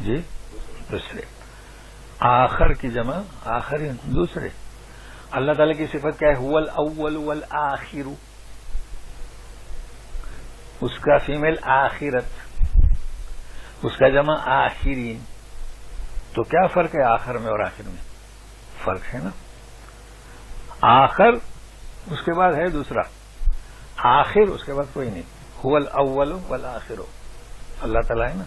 جی دوسرے، آخر کی جمع آخرین دوسرے. اللہ تعالی کی صفت کیا ہے؟ هو الاول والآخر، اس کا فیمیل آخرت، اس کا جمع آخرین. تو کیا فرق ہے آخر میں اور آخر میں؟ فرق ہے نا. آخر اس کے بعد ہے دوسرا، آخر اس کے بعد کوئی نہیں. هو الاول والآخر اللہ تعالیٰ ہے نا.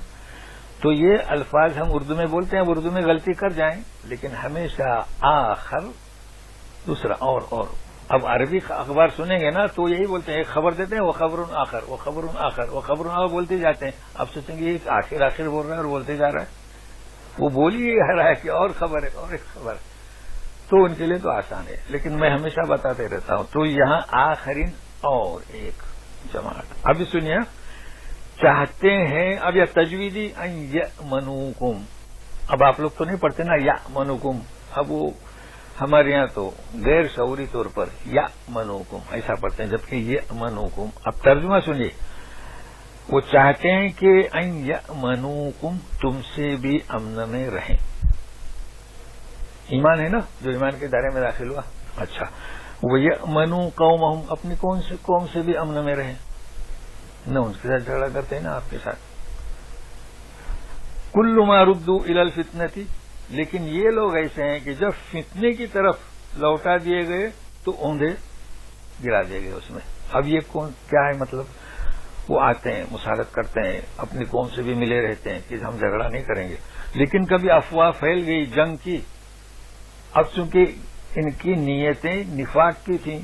تو یہ الفاظ ہم اردو میں بولتے ہیں، اردو میں غلطی کر جائیں، لیکن ہمیشہ آخر دوسرا اور. اب عربی اخبار سنیں گے نا تو یہی بولتے ہیں، ایک خبر دیتے ہیں وہ خبر آخر، وہ خبر آخر، وہ خبر آخر بولتے جاتے ہیں. اب سوچیں گے یہ آخر بول رہا ہے اور بولتے جا رہا ہے، وہ بول ہی رہا ہے کہ اور خبر ہے اور ایک خبر ہے. تو ان کے لیے تو آسان ہے، لیکن میں ہمیشہ بتاتے رہتا ہوں. تو یہاں آخرین اور ایک جماعت. ابھی سنیے، چاہتے ہیں، اب یہ تجویدی ان یأمنوکم، اب آپ لوگ تو نہیں پڑھتے نا یأمنوکم، اب وہ ہمارے یہاں تو غیر شعوری طور پر یأمنوکم ایسا پڑھتے ہیں، جبکہ یأمنوکم. اب ترجمہ سنیے، وہ چاہتے ہیں کہ ان یأمنوکم، تم سے بھی امن میں رہیں. ایمان ہے نا، جو ایمان کے دائرے میں داخل ہوا. اچھا، وہ یأمنوا قومہم، اپنی قوم سے بھی امن میں رہیں، نہ ان کے ساتھ جھگڑا کرتے ہیں نا آپ کے ساتھ. کل ما ردوا الی الفتنۃ، لیکن یہ لوگ ایسے ہیں کہ جب فتنے کی طرف لوٹا دیے گئے تو اوندھے گرا دیے گئے اس میں. اب یہ کیا ہے مطلب؟ وہ آتے ہیں، مسالت کرتے ہیں، اپنی قوم سے بھی ملے رہتے ہیں کہ ہم جھگڑا نہیں کریں گے، لیکن کبھی افواہ پھیل گئی جنگ کی. اب چونکہ ان کی نیتیں نفاق کی تھیں،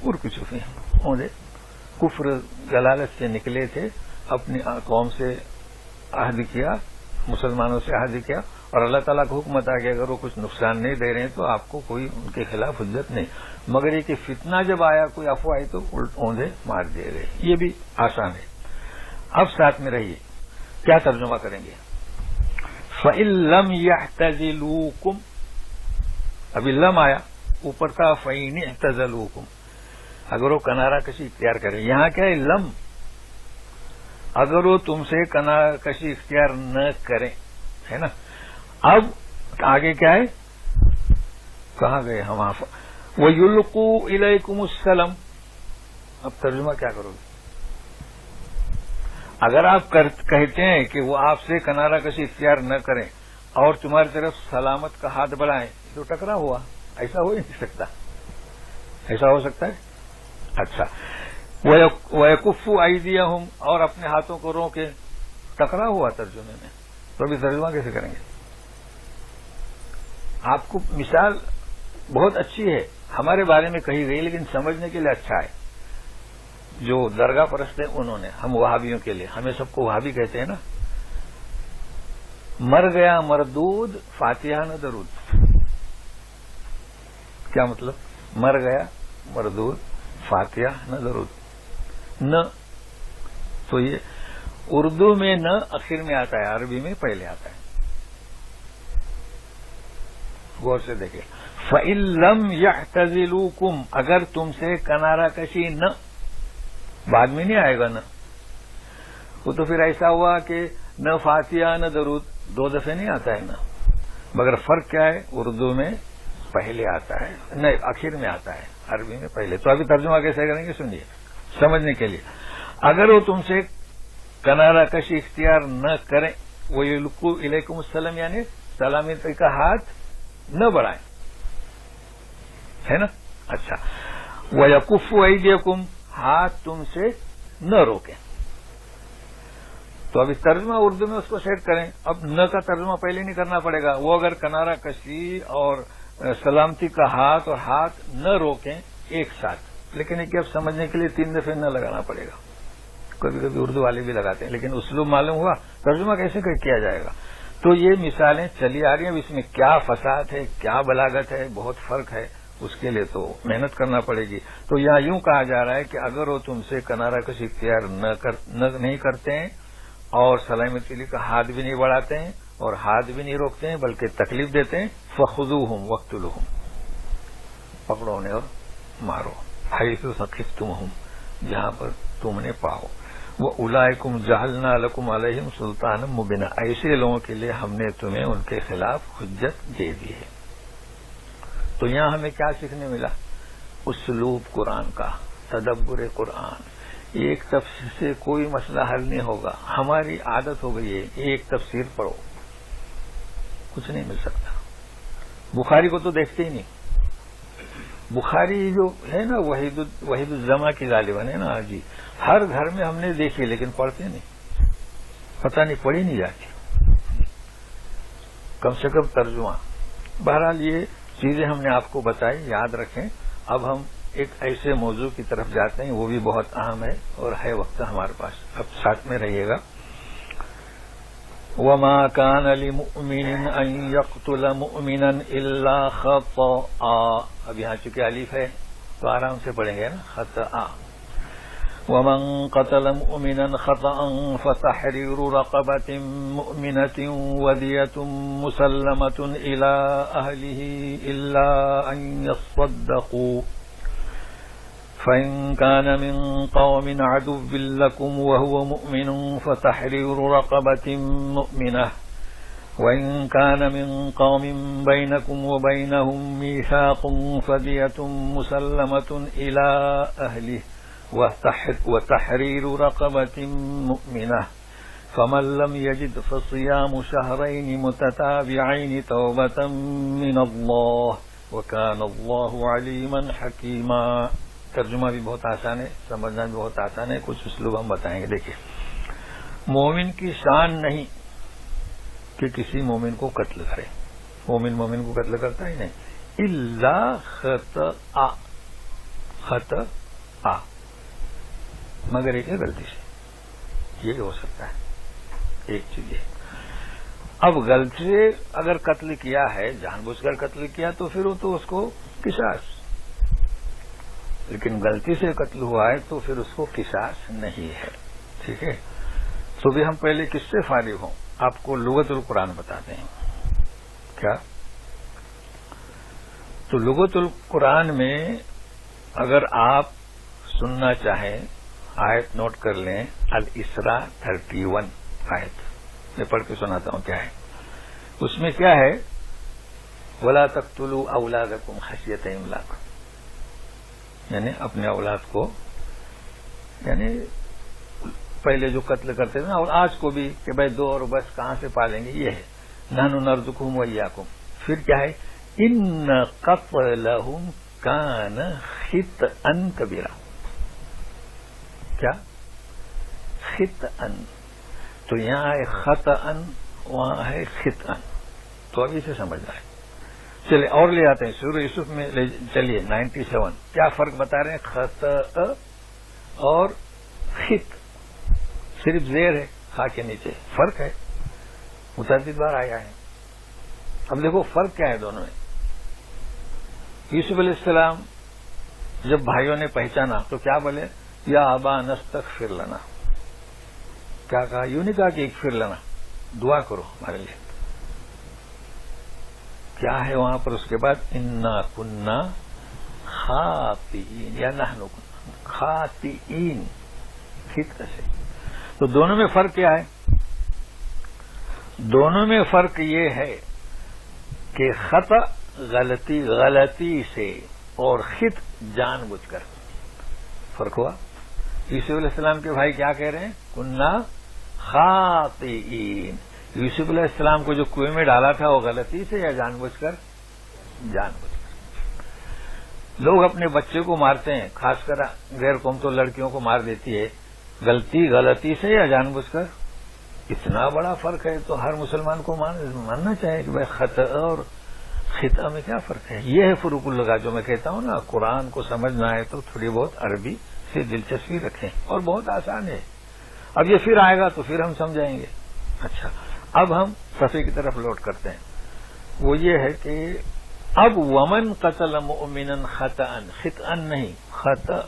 اور کچھ اوندھے کفر جلالت سے نکلے تھے، اپنی قوم سے عہد کیا، مسلمانوں سے عہد کیا، اور اللہ تعالیٰ کو حکم تھا کہ اگر وہ کچھ نقصان نہیں دے رہے ہیں تو آپ کو کوئی ان کے خلاف حجت نہیں. مگر یہ کہ فتنہ جب آیا، کوئی افواہ آئی تو اوندھے مار دیے گئے. یہ بھی آسان ہے. اب ساتھ میں رہیے، کیا ترجمہ کریں گے؟ فَإِن لَّمْ يَعْتَزِلُوكُمْ، ابھی لم آیا، اوپر تھا فَإِنِ اعْتَزَلُوكُمْ، اگر وہ کنارہ کشی اختیار کریں. یہاں کیا ہے؟ لم، اگر وہ تم سے کنارہ کشی اختیار نہ کریں، ہے نا. اب آگے کیا ہے؟ کہاں گئے ہم؟ وَيُلْقُوا إِلَيْكُمُ السَّلَمَ. اب ترجمہ کیا کرو گے؟ اگر آپ کہتے ہیں کہ وہ آپ سے کنارہ کشی اختیار نہ کریں اور تمہاری طرف سلامت کا ہاتھ بڑھائیں تو ٹکرا ہوا. ایسا ہو ہی نہیں سکتا. ایسا ہو سکتا ہے؟ اچھا، وَيَكُفُّوا أَيْدِيَهُمْ، اور اپنے ہاتھوں کو روکے. ٹکرا ہوا ترجمے میں، تو ابھی ترجمہ کیسے کریں گے؟ آپ کو مثال بہت اچھی ہے، ہمارے بارے میں کہی گئی، لیکن سمجھنے کے لیے اچھا ہے. جو درگاہ پرست ہیں انہوں نے، ہم وہابیوں کے لیے، ہمیں سب کو وہابی کہتے ہیں نا. مر گیا مردود، فاتحہ نہ درود. کیا مطلب؟ مر گیا مردود، فاتحہ نہ درود. نہ تو یہ اردو میں نہ آخر میں آتا ہے، عربی میں پہلے آتا ہے. غور سے دیکھیں. فَإِن لَّمْ يَعْتَزِلُوكُمْ، اگر تم سے کنارہ کشی نہ، بعد میں نہیں آئے گا نہ. وہ تو پھر ایسا ہوا کہ نہ فاتحہ نہ درود، دو دفعے نہیں آتا ہے نا. مگر فرق کیا ہے؟ اردو میں پہلے آتا ہے، نہیں آخر میں آتا ہے. عربی میں پہلے. تو ابھی ترجمہ کیسے کریں گے سنیے سمجھنے کے لیے. اگر وہ تم سے کنارہ کشی اختیار نہ کریں, وَيُلْقُوا إِلَيْكُمُ السَّلَامَ یعنی سلامی کا ہاتھ نہ بڑھائیں, ہے نا. اچھا, وَيَكُفُّوا أَيْدِيَكُمْ ہاتھ تم سے نہ روکیں. تو ابھی ترجمہ اردو میں اس کو سیٹ کریں. اب نہ کا ترجمہ پہلے نہیں کرنا پڑے گا. وہ اگر کنارہ کشی اور سلامتی کا ہاتھ اور ہاتھ نہ روکیں ایک ساتھ, لیکن یہ کہ اب سمجھنے کے لیے 3 دفعہ نہ لگانا پڑے گا. کبھی کبھی اردو والے بھی لگاتے ہیں, لیکن اسلوب معلوم ہوا, ترجمہ کیسے کیا جائے گا. تو یہ مثالیں چلی آ رہی ہیں. اب اس میں کیا فساد ہے, کیا بلاغت ہے, بہت فرق ہے. اس کے لیے تو محنت کرنا پڑے گی. تو یہاں یوں کہا جا رہا ہے کہ اگر وہ تم سے کنارہ کشی اختیار نہیں کرتے ہیں اور سلامتی کے لیے کا ہاتھ بھی نہیں بڑھاتے ہیں اور ہاتھ بھی نہیں روکتے ہیں بلکہ تکلیف دیتے ہیں, فخذوہم وقتلوہم, پکڑو انہیں اور مارو, حیث ثقفتموہم جہاں پر تم نے پاؤ. وَأُولَئِكُمْ جَعَلْنَا لَكُمْ عَلَيْهِمْ سُلْطَانًا مُبِينًا ایسے لوگوں کے لیے ہم نے تمہیں ان کے خلاف حجت دے دی ہے. تو یہاں ہمیں کیا سیکھنے ملا؟ اسلوب قرآن کا, تدبر قرآن. ایک تفسیر سے کوئی مسئلہ حل نہیں ہوگا. ہماری عادت ہو گئی ہے ایک تفسیر پڑھو, کچھ نہیں مل سکتا. بخاری کو تو دیکھتے ہی نہیں. بخاری جو ہے نا وحید الزما کی غالباً ہے نا جی, ہر گھر میں ہم نے دیکھی لیکن پڑھتے نہیں, پتہ نہیں پڑھی نہیں جاتی. کم سے کم ترجمہ. بہرحال یہ چیزیں ہم نے آپ کو بتائی, یاد رکھیں. اب ہم ایک ایسے موضوع کی طرف جاتے ہیں, وہ بھی بہت اہم ہے اور ہے وقت ہمارے پاس. اب ساتھ میں رہیے گا. وَمَا كَانَ لِمُؤْمِنٍ أَن يَقْتُلَ مُؤْمِنًا إِلَّا خَطَأً. اب یہاں چونکہ الف ہے تو آرام سے پڑھیں گے نا, خطأ. وَمَن قَتَلَ مُؤْمِنًا خَطَأً فَتَحْرِيرُ رَقَبَةٍ مُؤْمِنَةٍ وَدِيَةٌ مُسَلَّمَةٌ إِلَىٰ أَهْلِهِ إِلَّا أَن يَصَّدَّقُوا فَإِن كَانَ مِن قَوْمٍ عَدُوٍّ لَّكُمْ وَهُوَ مُؤْمِنٌ فَتَحْرِيرُ رَقَبَةٍ مُؤْمِنَةٍ وَإِن كَانَ مِن قَوْمٍ بَيْنَكُمْ وَبَيْنَهُم مِّيثَاقٌ فَدِيَةٌ مُسَلَّمَةٌ إِلَىٰ أَهْلِهِ وتحرير رقبة مؤمنة فمن لم يجد فصيام شهرين متتابعين توبة من الله وكان الله عليما حكيما. ترجمہ بھی بہت آسان ہے, سمجھنا بھی بہت آسان ہے. کچھ اسلوب ہم بتائیں گے. دیکھیے, مومن کی شان نہیں کہ کسی مومن کو قتل کرے. مومن کو قتل کرتا ہی نہیں. الا خطأ, خطأ مگر ایک ہے غلطی سے. یہ ہو سکتا ہے ایک چیز ہے. اب غلطی سے اگر قتل کیا ہے, جان بوجھ کر قتل کیا تو پھر وہ تو اس کو قصاص, لیکن غلطی سے قتل ہوا ہے تو پھر اس کو قصاص نہیں ہے. ٹھیک ہے. تو بھی ہم پہلے کس سے فارغ ہوں, آپ کو لغت القرآن بتاتے ہیں. کیا تو لغت القرآن میں اگر آپ سننا چاہیں, آیت نوٹ کر لیں. الاسراء 31 آیت میں پڑھ کے سناتا ہوں کیا ہے. اس میں کیا ہے, وَلَا تَقْتُلُوا أَوْلَادَكُمْ خَشْيَةَ إِمْلَاقٍ, یعنی اپنے اولاد کو, یعنی پہلے جو قتل کرتے تھے نا, اور آج کو بھی کہ بھائی 2 اور بس کہاں سے پالیں گے, یہ ہے. نَحْنُ نَرْزُقُهُمْ وَإِيَّاكُمْ. پھر کیا ہے, إِنَّ قَتْلَهُمْ كَانَ خِطْئًا كَبِيرًا. کیا خطأً, تو یہاں ہے خطأً, وہاں ہے خطأً. تو ابھی سے سمجھنا ہے. چلے اور لے آتے ہیں سورہ یوسف میں. چلیے 97 کیا فرق بتا رہے ہیں, خطأ اور خط. صرف زیر ہے خا کے نیچے, فرق ہے, متعدد بار آیا ہے. اب دیکھو فرق کیا ہے دونوں میں. یوسف علیہ السلام جب بھائیوں نے پہچانا تو کیا بولے, یا ابا نستغفر لنا. کیا کہا, یوں نہیں کہا کہ اغفر لنا, دعا کرو ہمارے لیے. کیا ہے وہاں پر اس کے بعد, انا کننا خاطئین, یا نحن کننا خاطئین, خطأ سے. تو دونوں میں فرق کیا ہے؟ دونوں میں فرق یہ ہے کہ خطأ غلطی سے, اور خط جان بوجھ کر. فرق ہوا. یوسف علیہ السلام کے بھائی کیا کہہ رہے ہیں؟ کننا خاطئین. یوسف علیہ السلام کو جو کنویں میں ڈالا تھا وہ غلطی سے یا جان بوجھ کر؟ جان بوجھ کر. لوگ اپنے بچے کو مارتے ہیں، خاص کر غیر قوم تو لڑکیوں کو مار دیتی ہے، غلطی سے یا جان بوجھ کر؟ اتنا بڑا فرق ہے تو ہر مسلمان کو ماننا چاہیے کہ بھائی خطا اور خطا میں کیا فرق ہے. یہ ہے فروق اللغات جو میں کہتا ہوں نا. قرآن کو سمجھنا ہے تو تھوڑی بہت عربی سے دلچسپی رکھیں، اور بہت آسان ہے. اب یہ پھر آئے گا تو پھر ہم سمجھائیں گے. اچھا، اب ہم صفحے کی طرف لوٹ کرتے ہیں. وہ یہ ہے کہ اب ومن قتل مؤمنا خطأ نہیں، خطأ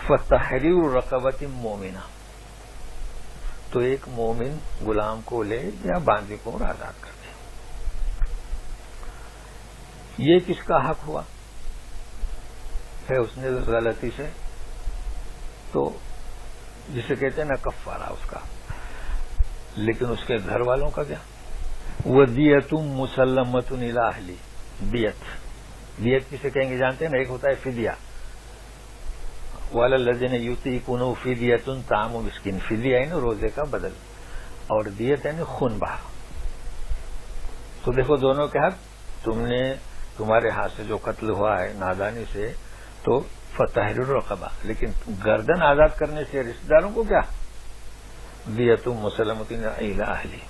فتحریر رقبۃ مؤمنہ، تو ایک مومن غلام کو لے یا باندی کو آزاد کر دے. یہ کس کا حق ہوا ہے؟ اس نے غلطی سے، تو جسے کہتے ہیں نا کفارہ اس کا. لیکن اس کے گھر والوں کا کیا؟ وَدِيَةٌ مُسَلَّمَةٌ إِلَىٰ أَهْلِهِ. دیت کسے کہیں گے جانتے ہیں نا؟ ایک ہوتا ہے فدیہ، وَعَلَى الَّذِينَ يُطِيقُونَهُ فِدْيَةٌ طَعَامُ مِسْكِينٍ. فدیہ ہے نا روزے کا بدل، اور دیت ہے نا خون بہا. تو دیکھو دونوں کے حق. تمہارے ہاتھ سے جو قتل ہوا ہے نادانی سے تو فتحریر رقبہ، لیکن گردن آزاد کرنے سے رشتہ داروں کو کیا؟ دیت مسلمۃ الی اہلہ،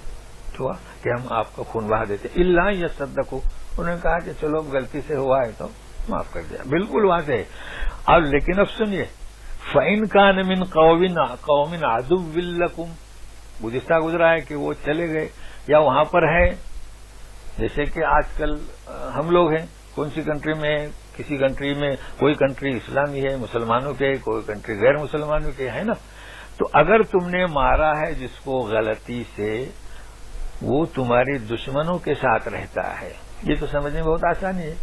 تو کہ ہم آپ کو خون بہا دیتے. الا یصدقوا، انہوں نے کہا کہ چلو غلطی سے ہوا ہے تو معاف کر دیا. بالکل واضح ہے. اب لیکن اب سنیے، فَإِنْ كَانَ مِنْ قَوْمٍ عَدُوٍّ لَكُمْ، گزشتہ گزرا ہے کہ وہ چلے گئے یا وہاں پر ہے. جیسے کہ آج کل ہم لوگ ہیں، کون سی کنٹری میں، کسی کنٹری میں کوئی کنٹری اسلامی ہے مسلمانوں کے، کوئی کنٹری غیر مسلمانوں کے ہے نا. تو اگر تم نے مارا ہے جس کو غلطی سے، وہ تمہاری دشمنوں کے ساتھ رہتا ہے. یہ تو سمجھنے میں بہت آسانی ہے.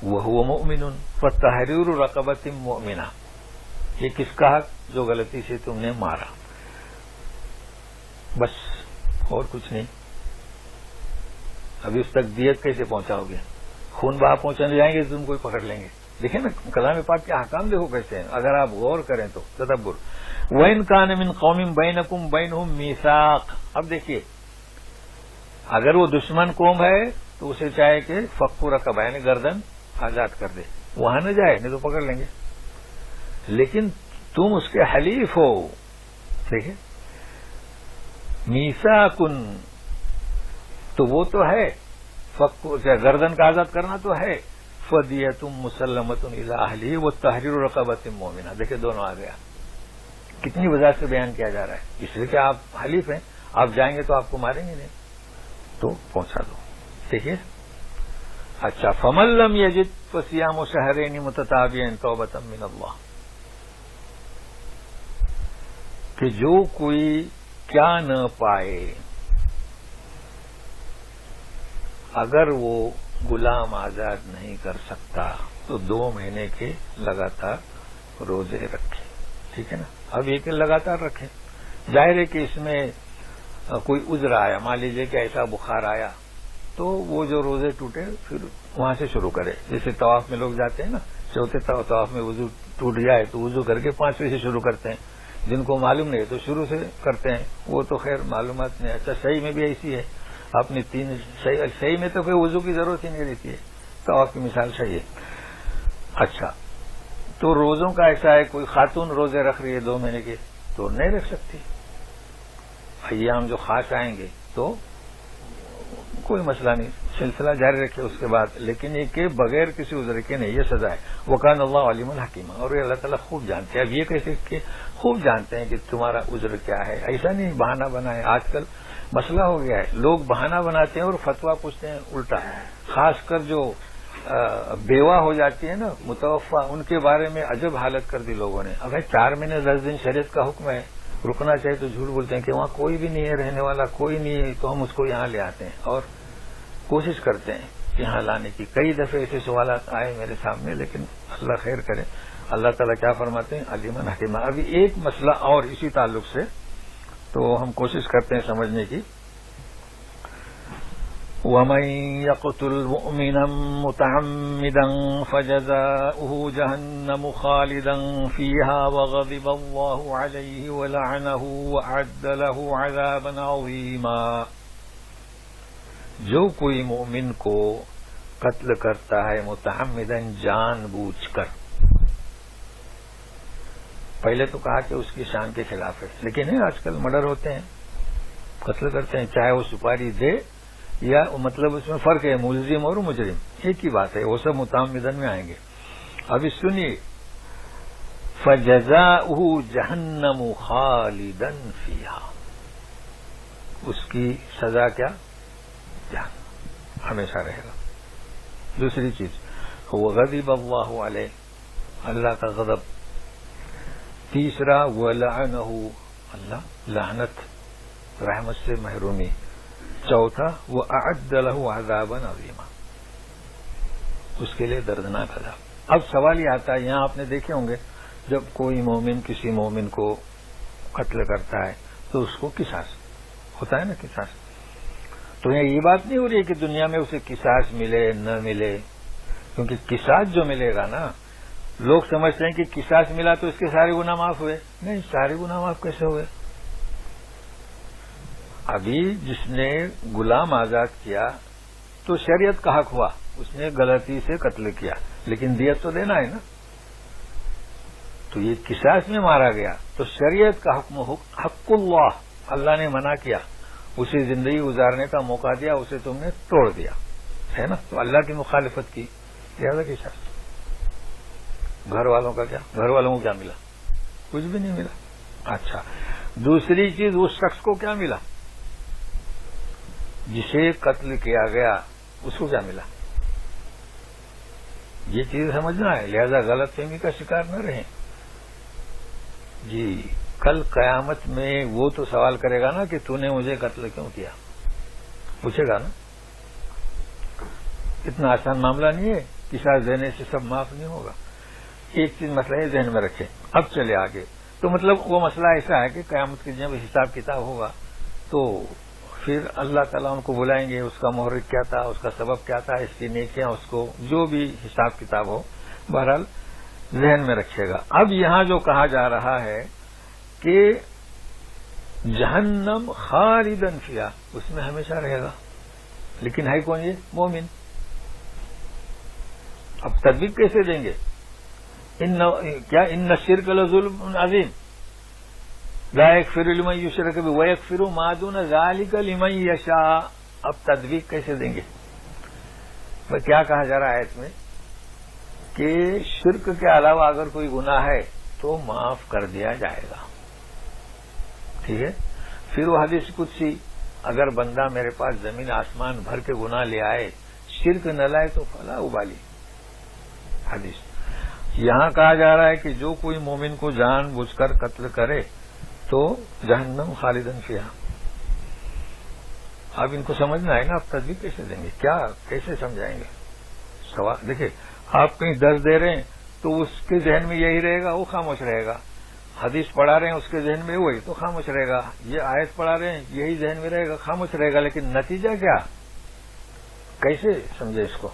وَهُوَ مُؤْمِنٌ فَتَحْرِيرُ رَقَبَةٍ مُؤْمِنَةٍ. یہ کس کا حق؟ جو غلطی سے تم نے مارا. بس اور کچھ نہیں. ابھی اس تک دیت کیسے پہنچاؤ گے؟ خون بہا پہنچانے جائیں گے تو تم کوئی پکڑ لیں گے. دیکھیں نا کلام پاک کے احکام دیکھو کیسے ہیں، اگر آپ غور کریں تو تدبر. وَإِنْ كَانَ مِنْ قَوْمٍ بَيْنَكُمْ بَيْنَهُمْ مِيثَاقٌ. اب دیکھیے اگر وہ دشمن قوم ہے تو اسے چاہے کہ فَقُّ رَقَبَةٍ، یعنی گردن آزاد کر دے، وہاں نہ جائے نہیں تو پکڑ لیں گے. لیکن تم اس کے حلیف ہو. دیکھیں میثاقٌ، تو وہ تو ہے گردن کا آزاد کرنا تو ہے. فدیۃ مسلمۃ الی اہلہ وتحریر رقبۃ مؤمنہ. دیکھیں دونوں آ گیا. کتنی وضاحت سے بیان کیا جا رہا ہے. اس لیے کہ آپ حلیف ہیں، آپ جائیں گے تو آپ کو ماریں گے نہیں، تو پہنچا دو. دیکھیے اچھا، فمن لم یجد فصیام شہرین متتابعین توبۃ من اللہ. کہ جو کوئی کیا نہ پائے، اگر وہ غلام آزاد نہیں کر سکتا تو 2 مہینے کے لگاتار روزے رکھے. ٹھیک ہے نا. اب یہ کہ لگاتار رکھیں. ظاہر ہے کہ اس میں کوئی عذر آیا، مان لیجیے کہ ایسا بخار آیا تو وہ جو روزے ٹوٹے پھر وہاں سے شروع کرے. جیسے طواف میں لوگ جاتے ہیں نا، چوتھے طواف میں وضو ٹوٹ جائے تو وضو کر کے 5ویں سے شروع کرتے ہیں. جن کو معلوم نہیں تو شروع سے کرتے ہیں، وہ تو خیر معلومات نہیں. اچھا صحیح میں بھی ایسی ہے، اپنی 3 صحیح میں تو کوئی وضو کی ضرورت ہی نہیں رہتی ہے. طواف کی مثال صحیح ہے. اچھا تو روزوں کا ایسا ہے، کوئی خاتون روزے رکھ رہی ہے 2 مہینے کے تو نہیں رکھ سکتی. ایام جو خاص آئیں گے تو کوئی مسئلہ نہیں، سلسلہ جاری رکھے اس کے بعد. لیکن یہ کہ بغیر کسی عذر کے نہیں، یہ سزا ہے. وَكَانَ اللَّهُ عَلِيمًا حَكِيمًا. اور یہ اللہ تعالیٰ خوب جانتے ہیں. اب یہ کیسے کہ خوب جانتے ہیں کہ تمہارا عذر کیا ہے. ایسا نہیں بہانہ بنائے. آج کل مسئلہ ہو گیا ہے، لوگ بہانہ بناتے ہیں اور فتویٰ پوچھتے ہیں الٹا. خاص کر جو بیوہ ہو جاتی ہے نا متوفہ، ان کے بارے میں عجب حالت کر دی لوگوں نے. اگر 4 مہینے 10 دن شریعت کا حکم ہے، رکنا چاہیے تو جھوٹ بولتے ہیں کہ وہاں کوئی بھی نہیں ہے، رہنے والا کوئی نہیں ہے، تو ہم اس کو یہاں لے آتے ہیں اور کوشش کرتے ہیں یہاں لانے کی. کئی دفعے ایسے سوالات آئے میرے سامنے، لیکن اللہ خیر کرے. اللہ تعالیٰ کیا فرماتے ہیں؟ علیمًا حکیمًا. ابھی ایک مسئلہ اور اسی تعلق سے تو ہم کوشش کرتے ہیں سمجھنے کی. ومن يقتل مؤمنا متعمدا فجزاؤه جهنم خالدا فيها وغضب الله عليه ولعنه وأعد له عذابا عظيما. جو کوئی مومن کو قتل کرتا ہے متعمدن جان بوجھ کر، پہلے تو کہا کہ اس کی شان کے خلاف ہے، لیکن آج کل مرڈر ہوتے ہیں، قتل کرتے ہیں، چاہے وہ سپاری دے یا مطلب اس میں فرق ہے، ملزم اور مجرم ایک ہی بات ہے، وہ سب متعمدن میں آئیں گے. ابھی سنیے، فجزاؤہ جہنم خالدا فیہا، اس کی سزا کیا؟ جہنم، ہمیشہ رہے گا. دوسری چیز، وغضب اللہ علیہ، اللہ کا غضب. تیسرا، ولعنہ، اللہ لعنت، رحمت سے محرومی. چوتھا، وأعد له عذابا عظیما، اس کے لیے دردناک عذاب. اب سوال یہ آتا ہے، یہاں آپ نے دیکھے ہوں گے جب کوئی مومن کسی مومن کو قتل کرتا ہے تو اس کو قصاص ہوتا ہے نا، قصاص. تو یہ بات نہیں ہو رہی ہے کہ دنیا میں اسے قصاص ملے نہ ملے، کیونکہ قصاص جو ملے گا نا، لوگ سمجھتے ہیں کہ قصاص ملا تو اس کے سارے گناہ معاف ہوئے. نہیں، سارے گناہ معاف کیسے ہوئے؟ ابھی جس نے غلام آزاد کیا تو شریعت کا حق ہوا، اس نے غلطی سے قتل کیا، لیکن دیت تو دینا ہے نا. تو یہ قصاص میں مارا گیا تو شریعت کا حکم، حق اللہ، اللہ نے منع کیا، اسے زندگی گزارنے کا موقع دیا، اسے تم نے توڑ دیا، ہے نا. تو اللہ کی مخالفت کی، لہذا قصاص. گھر والوں کا کیا؟ گھر والوں کو کیا ملا؟ کچھ بھی نہیں ملا. اچھا، دوسری چیز، اس شخص کو کیا ملا جسے قتل کیا گیا؟ اس کو کیا ملا؟ یہ چیز سمجھنا ہے، لہذا غلط فہمی کا شکار نہ رہیں. جی، کل قیامت میں وہ تو سوال کرے گا نا کہ تو نے مجھے قتل کیوں کیا، پوچھے گا نا. اتنا آسان معاملہ نہیں ہے، قصاص دینے سے سب معاف نہیں ہوگا. ایک چیز مسئلہ ہے، ذہن میں رکھیں. اب چلے آگے. تو مطلب وہ مسئلہ ایسا ہے کہ قیامت کے جب حساب کتاب ہوگا تو پھر اللہ تعالیٰ ان کو بلائیں گے، اس کا محرک کیا تھا، اس کا سبب کیا تھا، اس کی نیکیاں، اس کو جو بھی حساب کتاب ہو، بہرحال ذہن میں رکھیے گا. اب یہاں جو کہا جا رہا ہے کہ جہنم خالدن فیہا، اس میں ہمیشہ رہے گا، لیکن ہے کون؟ یہ مومن. اب تطبیق کیسے دیں گے؟ کیا ان الشرک لظلم عظیم لا یغفر لمن یشرک بہ ویغفر ما دون ذلک لمن یشاء. اب تطبیق کیسے دیں گے؟ کیا کہا جا رہا ہے اس میں کہ شرک کے علاوہ اگر کوئی گناہ ہے تو معاف کر دیا جائے گا، ٹھیک ہے. پھر وہ حدیث قدسی، اگر بندہ میرے پاس زمین آسمان بھر کے گناہ لے آئے، شرک نہ لائے تو فلا ابالی، حدیث. یہاں کہا جا رہا ہے کہ جو کوئی مومن کو جان بوجھ کر قتل کرے تو جہنم خالدن فیہا. اب ان کو سمجھنا ہے نا، آپ تطبیق کیسے دیں گے، کیا کیسے سمجھائیں گے؟ سوال دیکھیں، آپ کہیں درس دے رہے ہیں تو اس کے ذہن میں یہی رہے گا، وہ خاموش رہے گا. حدیث پڑھا رہے ہیں، اس کے ذہن میں وہی تو خاموش رہے گا. یہ آیت پڑھا رہے ہیں، یہی ذہن میں رہے گا، خاموش رہے گا. لیکن نتیجہ کیا؟ کیسے سمجھے اس کو؟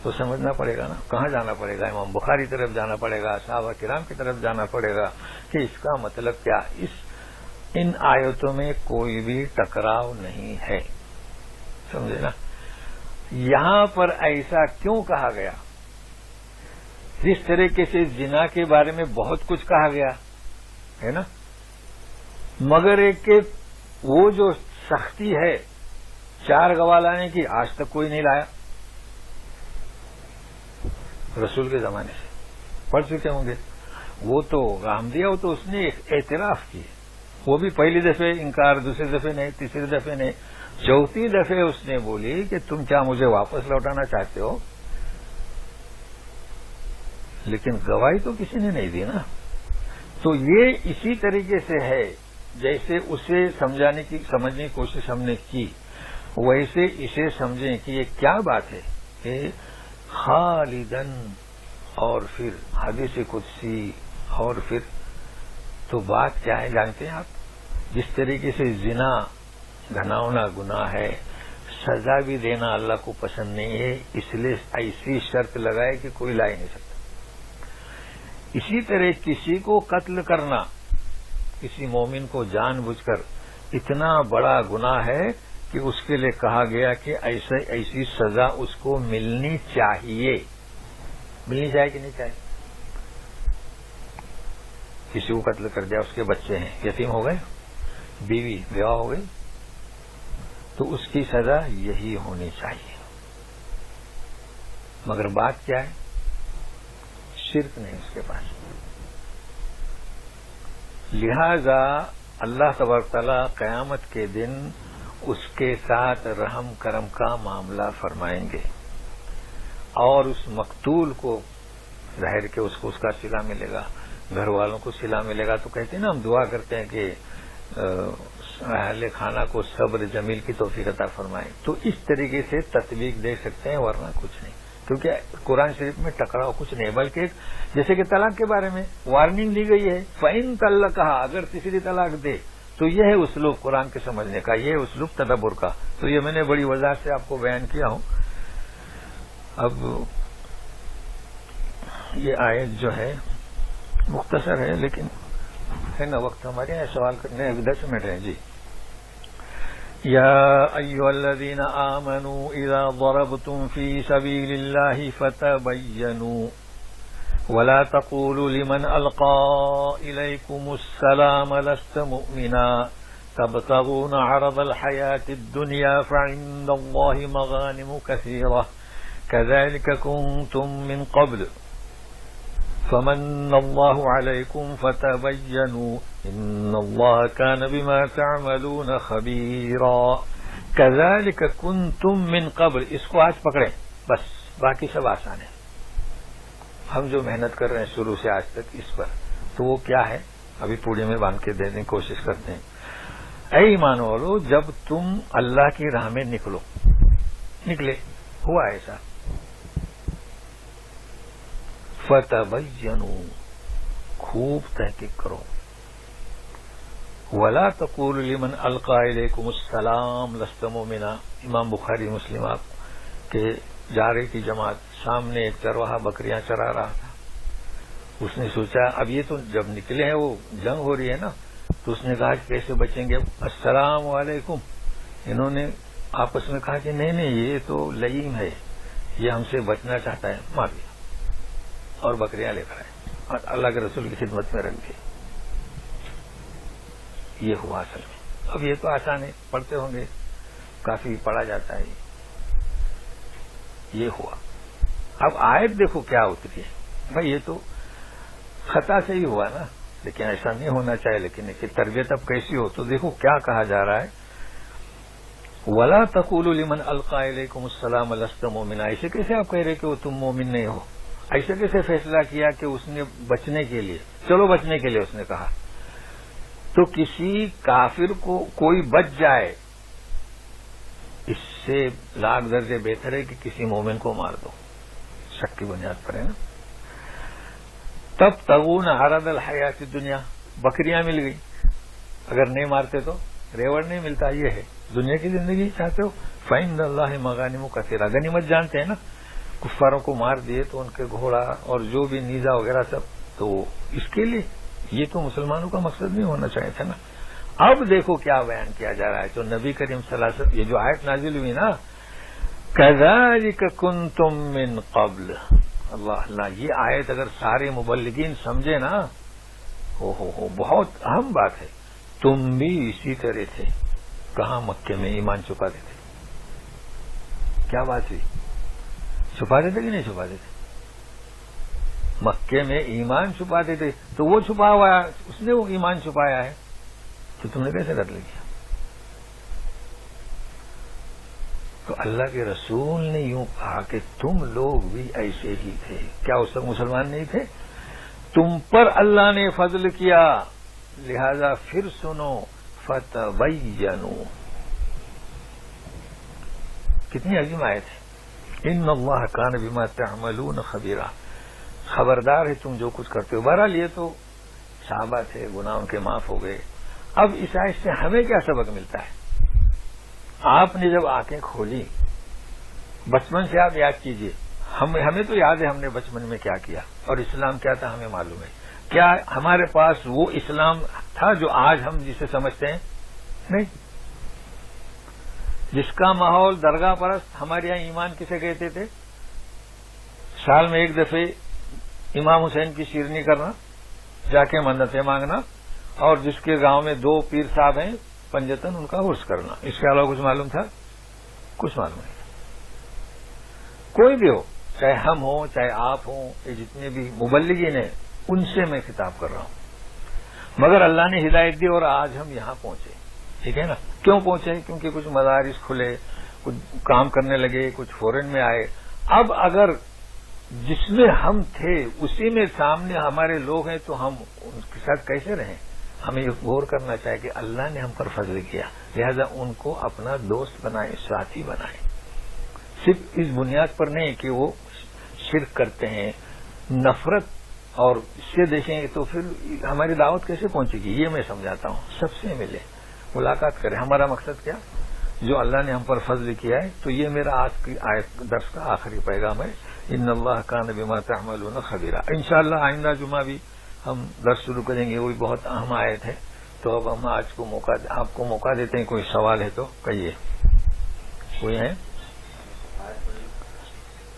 تو سمجھنا پڑے گا نا. کہاں جانا پڑے گا؟ امام بخاری طرف جانا پڑے گا، صحابہ کرام کی طرف جانا پڑے گا کہ اس کا مطلب کیا. ان آیتوں میں کوئی بھی ٹکراؤ نہیں ہے، سمجھے نا. یہاں پر ایسا کیوں کہا گیا؟ جس طریقے سے زنا کے بارے میں بہت کچھ کہا گیا ہے نا، مگر ایک کہ وہ جو سختی ہے 4 گواہ لانے کی، آج تک کوئی نہیں لایا. رسول کے زمانے سے پڑھ چکے ہوں گے. وہ تو احمدیہ، وہ تو اس نے اعتراف کی، وہ بھی پہلی دفعہ انکار، دوسری دفعہ نہیں، تیسری دفعہ نہیں، چوتھی دفعہ اس نے بولی کہ تم کیا مجھے واپس لوٹانا چاہتے ہو؟ لیکن گواہی تو کسی نے نہیں دی نا. تو یہ اسی طریقے سے ہے جیسے اسے سمجھنے کی کوشش ہم نے کی، ویسے اسے سمجھیں کہ یہ کیا بات ہے کہ خالدن، اور پھر حدیث قدسی، اور پھر تو بات کیا ہے جانتے ہیں آپ؟ جس طریقے سے زنا گھناؤنا گناہ ہے، سزا بھی دینا اللہ کو پسند نہیں ہے، اس لیے ایسی شرط لگائے کہ کوئی لا ہی نہیں سکتا۔ اسی طرح کسی کو قتل کرنا، کسی مومن کو جان بوجھ کر، اتنا بڑا گناہ ہے کہ اس کے لیے کہا گیا کہ ایسی سزا اس کو ملنی چاہیے۔ ملنی چاہیے کہ نہیں چاہیے؟ کسی کو قتل کر دیا، اس کے بچے ہیں، یتیم ہو گئے، بیوی بیوہ ہو گئی، تو اس کی سزا یہی ہونی چاہیے۔ مگر بات کیا ہے؟ شرک نہیں اس کے پاس۔ لہذا اللہ تبارک تعالیٰ قیامت کے دن اس کے ساتھ رحم کرم کا معاملہ فرمائیں گے، اور اس مقتول کو ظاہر کہ اس کو اس کا صلہ ملے گا، گھر والوں کو صلہ ملے گا۔ تو کہتے ہیں نا، ہم دعا کرتے ہیں کہ اہل خانہ کو صبر جمیل کی توفیق عطا فرمائے، تو اس طریقے سے تطبیق دے سکتے ہیں، ورنہ کچھ نہیں، کیونکہ قرآن شریف میں ٹکراؤ کچھ نہیں، بلکہ جیسے کہ طلاق کے بارے میں وارننگ دی گئی ہے، فَإِن طَلَّقَهَا، اگر تیسری طلاق دے، تو یہ ہے اسلوب قرآن کے سمجھنے کا، یہ اسلوب تدبر کا۔ تو یہ میں نے بڑی وضاحت سے آپ کو بیان کیا ہوں۔ اب یہ آیت جو ہے مختصر ہے، لیکن ہے نا وقت ہمارے یہاں سوال کرنے 10 منٹ ہیں جی۔ يا أيها الذين آمنوا إذا ضربتم في سبيل الله فتبينوا ولا تقولوا لمن ألقى إليكم السلام لست مؤمنا تبتغون عرض الحياة الدنيا فعند الله مغانم كثيرة كذلك كنتم من قبل فمن الله عليكم فتبينوا ان الله كان بما تعملون خبيرا كذلك كنتم من قبل۔ اس کو آج پکڑیں، بس باقی سب آسان ہے۔ ہم جو محنت کر رہے ہیں شروع سے آج تک اس پر، تو وہ کیا ہے ابھی پوڑے میں باندھ کے دینے کی کوشش کرتے ہیں۔ اے ایمان والو، جب تم اللہ کی راہ میں نکلے، ہوا ایسا، فتبینوا، خوب تحقیق کرو، ولا تقولوا لمن القى الیکم السلام لست مؤمنا۔ امام بخاری مسلم آپ کے جا رہی تھی جماعت، سامنے ایک چرواہا بکریاں چرا رہا تھا، اس نے سوچا اب یہ تو جب نکلے ہیں وہ جنگ ہو رہی ہے نا، تو اس نے کہا کہ کیسے بچیں گے، السلام علیکم۔ انہوں نے آپس میں کہا کہ نہیں یہ تو لئیم ہے، یہ ہم سے بچنا چاہتا ہے، مار دیا اور بکریاں لے کر آئے اور اللہ کے رسول کی خدمت میں رکھ دی۔ یہ ہوا اصل میں۔ اب یہ تو آسان ہے، پڑھتے ہوں گے، کافی پڑھا جاتا ہے۔ یہ ہوا۔ اب آیت دیکھو کیا اتری ہے، بھائی یہ تو خطا سے ہی ہوا نا، لیکن ایسا نہیں ہونا چاہیے، لیکن تربیت اب کیسی ہو، تو دیکھو کیا کہا جا رہا ہے، وَلَا تَقُولُوا لِمَنْ أَلْقَىٰ إِلَيْكُمُ السَّلَامَ لَسْتَ مُؤْمِنًا۔ ایسے کیسے آپ کہہ رہے کہ وہ تم مومن نہیں ہو؟ ایسے کیسے فیصلہ کیا کہ اس نے بچنے کے لیے، چلو بچنے کے لیے اس نے کہا، تو کسی کافر کو کوئی بچ جائے، اس سے لاکھ درجے بہتر ہے کہ کسی مومن کو مار دو، شک کی بنیاد پر ہے نا۔ تب تغون عرض الحیات الدنیا، بکریاں مل گئی، اگر نہیں مارتے تو ریوڑ نہیں ملتا، یہ ہے دنیا کی زندگی چاہتے ہو، فَإِنَّ اللَّهِ مَغَانِمُ كَثِيرَةٌ، غنیمت جانتے ہیں نا، کفاروں کو مار دیے تو ان کے گھوڑا اور جو بھی نیزہ وغیرہ سب، تو اس کے لیے یہ تو مسلمانوں کا مقصد نہیں ہونا چاہیے تھا نا۔ اب دیکھو کیا بیان کیا جا رہا ہے، تو نبی کریم صلی اللہ علیہ وسلم، یہ جو آیت نازل ہوئی نا، كَذَلِكَ كُنتُم مِّن قَبْلُ، اللہ اللہ، یہ آیت اگر سارے مبلغین سمجھے نا، ہو بہت اہم بات ہے، تم بھی اسی طرح تھے، کہاں مکے میں ایمان چھپاتے تھے، کیا بات ہوئی، چھپاتے تھے کہ نہیں چھپاتے تھے؟ مکے میں ایمان چھپاتے تھے، تو وہ چھپا ہوا ہے، اس نے وہ ایمان چھپایا ہے، تو تم نے کیسے قتل کیا؟ تو اللہ کے رسول نے یوں کہا کہ تم لوگ بھی ایسے ہی تھے، کیا اس وقت مسلمان نہیں تھے؟ تم پر اللہ نے فضل کیا، لہذا پھر سنو، فتبینوا، کتنی عظیم آیت ہے، ان اللہ کان بما تعملون خبیرا، خبردار ہے تم جو کچھ کرتے ہو۔ بہرحال یہ تو صحابہ تھے، گناہ ان کے معاف ہو گئے۔ اب اس آیت سے ہمیں کیا سبق ملتا ہے؟ آپ نے جب آنکھیں کھولی، بچپن سے آپ یاد کیجئے، ہمیں تو یاد ہے ہم نے بچپن میں کیا کیا اور اسلام کیا تھا ہمیں معلوم ہے. کیا ہمارے پاس وہ اسلام تھا جو آج ہم جسے سمجھتے ہیں؟ نہیں. جس کا ماحول درگاہ پرست، ہمارے یہاں ایمان کسے کہتے تھے؟ سال میں ایک دفعہ امام حسین کی شیرنی کرنا، جا کے منتیں مانگنا، اور جس کے گاؤں میں 2 پیر صاحب ہیں پنجتن، ان کا عرس کرنا. اس کے علاوہ کچھ معلوم تھا؟ کچھ معلوم نہیں. کوئی بھی ہو، چاہے ہم ہوں چاہے آپ ہوں، یہ جتنے بھی مبلغین ہیں ان سے میں خطاب کر رہا ہوں. مگر اللہ نے ہدایت دی اور آج ہم یہاں پہنچے. ٹھیک ہے نا؟ کیوں پہنچے؟ کیونکہ کچھ مدارس کھلے، کچھ کام کرنے لگے، کچھ فورن میں آئے. اب اگر جس میں ہم تھے اسی میں سامنے ہمارے لوگ ہیں تو ہم ان کے ساتھ کیسے رہیں؟ ہمیں غور کرنا چاہیے کہ اللہ نے ہم پر فضل کیا، لہذا ان کو اپنا دوست بنائیں، ساتھی بنائیں. صرف اس بنیاد پر نہیں کہ وہ شرک کرتے ہیں، نفرت، اور اس سے دیکھیں گے تو پھر ہماری دعوت کیسے پہنچے گی. یہ میں سمجھاتا ہوں. سب سے ملے، ملاقات کریں. ہمارا مقصد کیا؟ جو اللہ نے ہم پر فضل کیا ہے. تو یہ میرا آج کی آیت درس کا آخری پیغام ہے. ان اللہ کان بما تعملون خبیرا. انشاءاللہ آئندہ جمعہ بھی ہم درس شروع کریں گے. وہ بھی بہت اہم آیت ہے. تو اب ہم آج کو آپ کو موقع دیتے ہیں. کوئی سوال ہے تو کہیے. کوئی ہے؟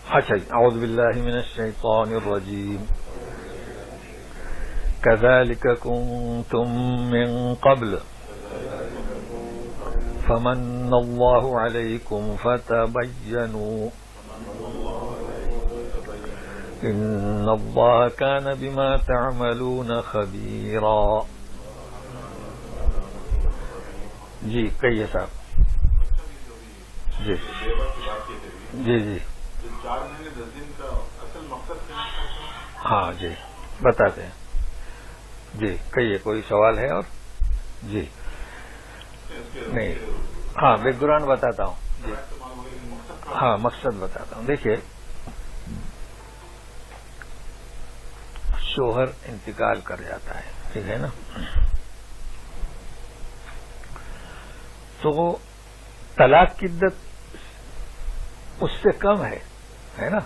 اچھا. اعوذ باللہ من الشیطان الرجیم. كذلك كنتم من قبل فمن الله عليكم فتبينوا إن الله كان بما تعملون خبيرا. جی کہیے صاحب. جی جی جی 4 مہینے 10 دن کا اصل مقصد کیا ہے؟ ہاں جی بتاتے ہیں. جی کہیے. کوئی سوال ہے اور؟ جی نہیں. ہاں بیک گراؤنڈ بتاتا ہوں. جی ہاں مقصد بتاتا ہوں. دیکھیے شوہر انتقال کر جاتا ہے، ٹھیک ہے نا، تو طلاق کی عدت اس سے کم ہے نا،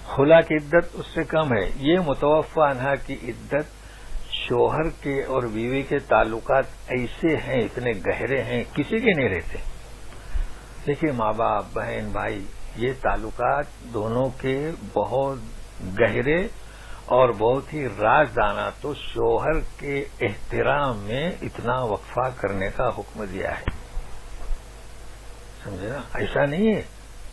خلا کی عدت اس سے کم ہے. یہ متوفی عنہا کی عدت شوہر کے اور بیوی کے تعلقات ایسے ہیں، اتنے گہرے ہیں، کسی کے نہیں رہتے. دیکھیے ماں باپ، بہن، بھائی، یہ تعلقات دونوں کے بہت گہرے اور بہت ہی رازدانہ. تو شوہر کے احترام میں اتنا وقفہ کرنے کا حکم دیا ہے. سمجھے نا؟ ایسا نہیں ہے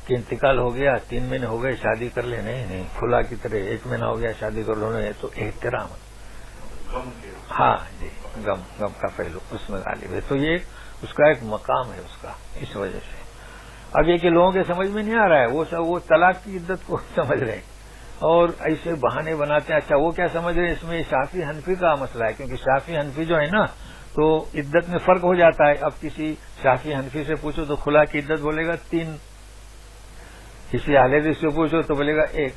کہ انتقال ہو گیا 3 مہینے ہو گئے شادی کر لے. نہیں، کھلا کی طرح 1 مہینہ ہو گیا شادی کر لو. نہیں، تو احترام. ہاں جی، غم کا پہلو اس میں غالب ہے. تو یہ اس کا ایک مقام ہے اس کا. اس وجہ سے اب یہ کہ لوگوں کے سمجھ میں نہیں آ رہا ہے. وہ طلاق کی عدت کو سمجھ رہے ہیں اور ایسے بہانے بناتے ہیں. اچھا وہ کیا سمجھ رہے ہیں؟ اس میں شافعی حنفی کا مسئلہ ہے، کیونکہ شافعی حنفی جو ہے نا تو عدت میں فرق ہو جاتا ہے. اب کسی شافعی حنفی سے پوچھو تو خلا کی عدت بولے گا 3، کسی اہل سے پوچھو تو بولے گا 1.